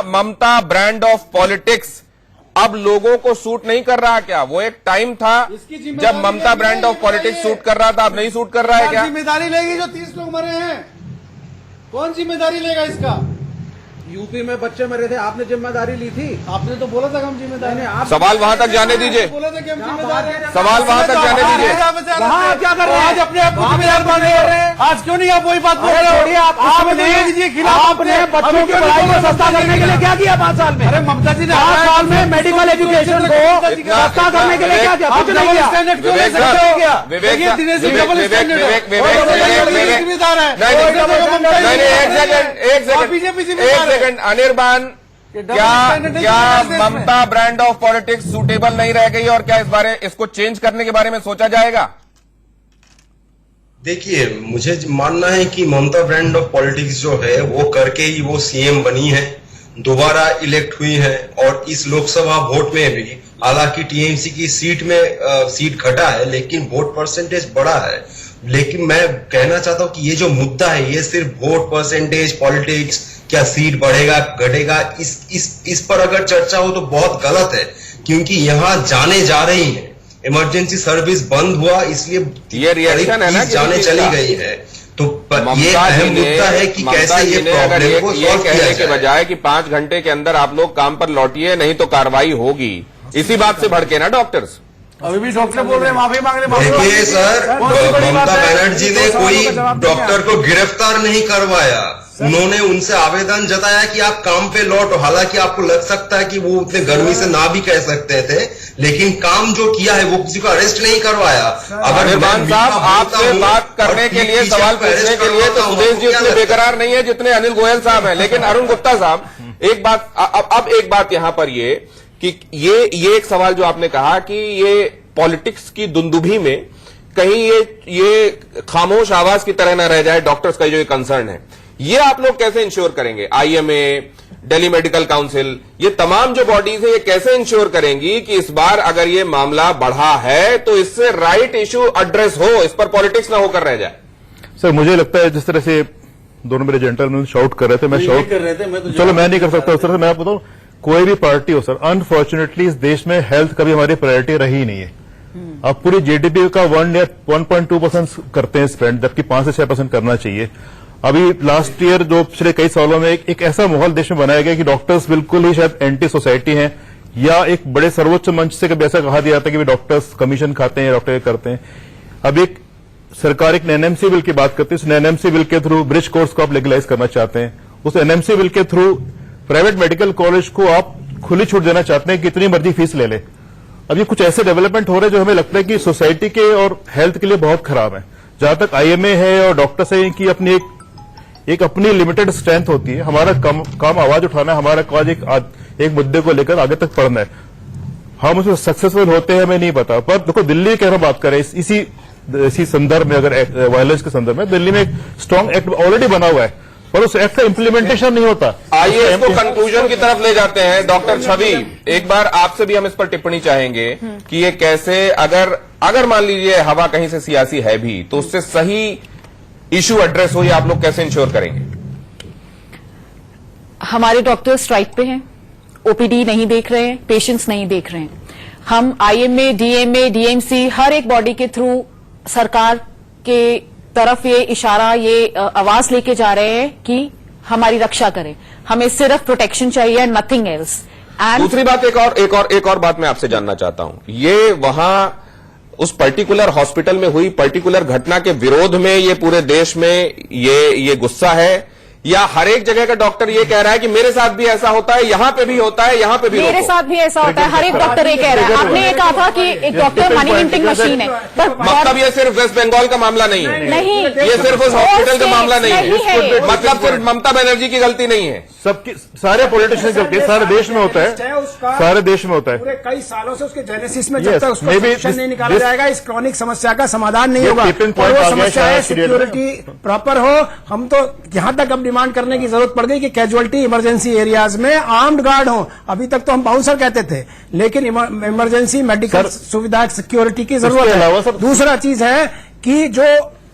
ममता ब्रांड ऑफ पॉलिटिक्स अब लोगों को सूट नहीं कर रहा क्या? वो एक टाइम था जब ममता ब्रांड ऑफ पॉलिटिक्स सूट कर रहा था, अब नहीं सूट कर रहा है क्या? जिम्मेदारी लेगी जो 30 लोग मरे हैं, कौन जिम्मेदारी लेगा इसका? यूपी में बच्चे मरे थे, आपने जिम्मेदारी ली थी? आपने तो बोला था कि हम जिम्मेदारी नहीं। सवाल वहां तक जाने दीजिए, बोला था कि हम जिम्मेदारी, सवाल वहां तक जाने दीजिए। वहाँ क्या कर रहे हैं? आज अपने आप को जिम्मेदार मान रहे हैं। आज क्यों नहीं आप वही बात बोल रहे हो? आपने बच्चों की पढ़ाई को सस्ता करने के लिए क्या किया 5 साल में? अरे ममता जी ने 5 साल में मेडिकल एजुकेशन को सस्ता करने के लिए क्या किया? कुछ नहीं किया। एक सेकंड अनिर्बान, क्या ममता ब्रांड ऑफ पॉलिटिक्स सूटेबल नहीं रह गई, और क्या इसको चेंज करने के बारे में सोचा जाएगा? देखिए, मुझे मानना है कि ममता ब्रांड ऑफ पॉलिटिक्स जो है वो करके ही वो सीएम बनी है, दोबारा इलेक्ट हुई है, और इस लोकसभा वोट में भी हालांकि टीएमसी की सीट घटा है लेकिन वोट परसेंटेज बढ़ा है। लेकिन मैं कहना चाहता हूं कि ये जो मुद्दा है ये सिर्फ वोट परसेंटेज पॉलिटिक्स, क्या सीट बढ़ेगा घटेगा, इस पर अगर चर्चा हो तो बहुत गलत है, क्योंकि यहाँ जाने जा रही है, इमरजेंसी सर्विस बंद हुआ इसलिए ये रिएक्शन है ना कि जाने चली गई है। तो ये अहम मुद्दा है कि कैसे ये प्रॉब्लम को सॉल्व किया जाए, के बजाय कि 5 घंटे के अंदर आप लोग काम पर लौटिए नहीं तो कार्रवाई होगी, इसी बात से भड़के ना डॉक्टर्स। अभी भी डॉक्टर बोल रहे हैं माफी मांग रहे हैं। देखिए सर, ममता बनर्जी ने कोई डॉक्टर को गिरफ्तार नहीं करवाया, उन्होंने उनसे आवेदन जताया कि आप काम पे लौटो। हालांकि आपको लग सकता है कि वो उतने गर्मी से ना भी कह सकते थे, लेकिन काम जो किया है वो किसी को अरेस्ट नहीं करवाया। अगर अनिर्बान साहब, आपसे बात करने के लिए, सवाल पूछने के लिए तो सुदेश जी उतने बेकरार नहीं है जितने अनिल गोयल साहब हैं। लेकिन अरुण गुप्ता साहब, एक बात, अब एक बात यहां पर ये कि ये एक सवाल जो आपने कहा कि ये पॉलिटिक्स की दुंदुभी में कहीं ये खामोश आवाज की तरह न रह जाए डॉक्टर्स का जो ये कंसर्न है, ये आप लोग कैसे इंश्योर करेंगे? आईएमए, दिल्ली मेडिकल काउंसिल, ये तमाम जो बॉडीज है ये कैसे इंश्योर करेंगी कि इस बार अगर ये मामला बढ़ा है तो इससे राइट इश्यू एड्रेस हो, इस पर पॉलिटिक्स ना होकर रह जाए? सर मुझे लगता है जिस तरह से दोनों मेरे जेंटलमैन शाउट कर रहे थे, मैं शाउट कर रहे थे, मैं तो चलो मैं नहीं कर सकता उस तरह से। मैं आपको बताऊं, कोई भी पार्टी हो सर, अनफॉर्चुनेटली इस देश में हेल्थ कभी हमारी प्रायोरिटी रही ही नहीं है। आप पूरी जीडीपी का 1 या 1.2% करते हैं स्पेंड, जबकि 5 से 6% करना चाहिए। अभी लास्ट ईयर जो पिछले कई सालों में एक ऐसा माहौल देश में बनाया गया कि डॉक्टर्स बिल्कुल ही शायद एंटी सोसाइटी हैं, या एक बड़े सर्वोच्च मंच से कभी ऐसा कहा दिया था कि डॉक्टर्स कमीशन खाते हैं, डॉक्टर करते हैं। अब एक सरकार एक एनएमसी बिल की बात करती है, उस एनएमसी बिल के थ्रू ब्रिज कोर्स को आप लीगलाइज करना चाहते हैं। उस एनएमसी बिल के थ्रू प्राइवेट मेडिकल कॉलेज को आप खुली छूट देना चाहते हैं, कितनी मर्जी फीस ले ले। अब ये कुछ ऐसे डेवलपमेंट हो रहे हैं जो हमें लगता है कि सोसाइटी के और हेल्थ के लिए बहुत खराब है। जहां तक आईएमए है और डॉक्टर्स है कि अपनी एक अपनी लिमिटेड स्ट्रेंथ होती है, हमारा काम आवाज उठाना है, हमारा काज एक मुद्दे को लेकर आगे तक पढ़ना है। हम उसमें सक्सेसफुल होते हैं हमें नहीं पता, पर देखो दिल्ली की अगर बात करें इसी संदर्भ में, अगर वायलेंस के संदर्भ में दिल्ली में एक स्ट्रांग एक्ट ऑलरेडी बना हुआ है, पर उस एक्ट का इम्प्लीमेंटेशन नहीं होता। आइए इसको कंक्लूजन की तरफ ले जाते हैं। डॉक्टर छवि, एक बार आपसे भी हम इस पर टिप्पणी चाहेंगे कि ये कैसे, अगर मान लीजिए हवा कहीं से सियासी है भी, तो उससे सही इश्यू एड्रेस हो, ये आप लोग कैसे इंश्योर करेंगे? हमारे डॉक्टर स्ट्राइक पे हैं, ओपीडी नहीं देख रहे हैं, पेशेंट्स नहीं देख रहे हैं। हम आईएमए, डीएमए, डीएमसी हर एक बॉडी के थ्रू सरकार के तरफ ये इशारा, ये आवाज लेके जा रहे हैं कि हमारी रक्षा करें, हमें सिर्फ प्रोटेक्शन चाहिए, नथिंग एल्स। दूसरी बात एक और बात मैं आपसे जानना चाहता हूं। ये वहां उस पर्टिकुलर हॉस्पिटल में हुई पर्टिकुलर घटना के विरोध में ये पूरे देश में ये गुस्सा है, या हर एक जगह का डॉक्टर ये कह रहा है कि मेरे साथ भी ऐसा होता है, यहां पे भी होता है, यहां पे भी मेरे साथ भी ऐसा होता है, हर एक डॉक्टर ये कह रहा है। आपने ये कहा था कि एक डॉक्टर मनी मिंटिंग मशीन है, पर मतलब ये सिर्फ वेस्ट बंगाल का मामला नहीं है, नहीं, ये सिर्फ उस हॉस्पिटल का मामला नहीं है, मतलब सिर्फ ममता बनर्जी की गलती नहीं है, सबकी सारे पॉलिटिशियन करके सारे देश में होता है, सारे देश में होता है। पूरे कई सालों से उसके जेनेसिस में जब तक उसका सोल्यूशन नहीं निकाला जाएगा, इस क्रॉनिक समस्या का समाधान नहीं होगा। और वो समस्या है सिक्योरिटी प्रॉपर हो। हम तो यहां तक अब डिमांड करने की जरूरत पड़ गई कि कैजुअलिटी इमरजेंसी एरियाज में आर्म्ड गार्ड हो। अभी तक तो हम बाउंसर कहते थे, लेकिन इमरजेंसी मेडिकल सुविधा सिक्योरिटी की जरूरत है। दूसरा चीज है कि जो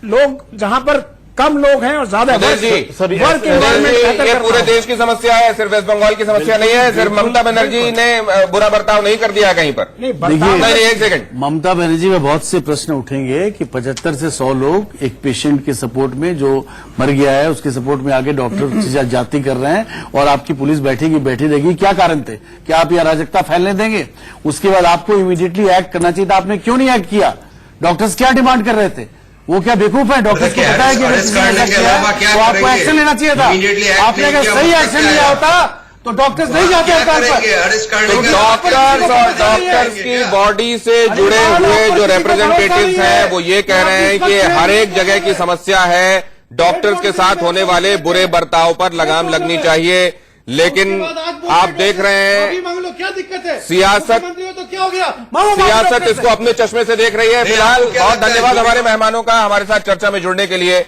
लोग जहां पर कम लोग हैं और ज्यादा वर्क एनवायरमेंट, ये पूरे देश की समस्या है, सिर्फ वेस्ट बंगाल की समस्या नहीं है, सिर्फ ममता बनर्जी ने बुरा बर्ताव नहीं कर दिया कहीं पर। देखिए, एक सेकंड, ममता बनर्जी में बहुत से प्रश्न उठेंगे कि 75 से 100 लोग एक पेशेंट के सपोर्ट में जो मर गया है उसके सपोर्ट में आगे डॉक्टर से जाति कर रहे हैं, और आपकी पुलिस बैठी रहेगी। क्या कारण थे? क्या आप ये अराजकता फैलने देंगे? उसके बाद आपको इमीडिएटली एक्ट करना चाहिए था, आपने क्यों नहीं एक्ट किया? डॉक्टर्स क्या डिमांड कर रहे थे? वो क्या बेवकूफ है? डॉक्टर्स को पता है कि तो आपको एक्शन लेना चाहिए था। आपने अगर सही एक्शन लिया होता तो डॉक्टर्स नहीं जाते डॉक्टर्स की बॉडी से जुड़े हुए जो रिप्रेजेंटेटिव्स हैं वो ये कह रहे हैं कि हर एक जगह की समस्या है, डॉक्टर्स के साथ होने वाले बुरे बर्ताव पर लगाम लगनी चाहिए। लेकिन आप देख रहे हैं क्या दिक्कत है? सियासत तो क्या हो गया? सियासत इसको अपने चश्मे से देख रही है। फिलहाल बहुत धन्यवाद हमारे मेहमानों का हमारे साथ चर्चा में जुड़ने के लिए।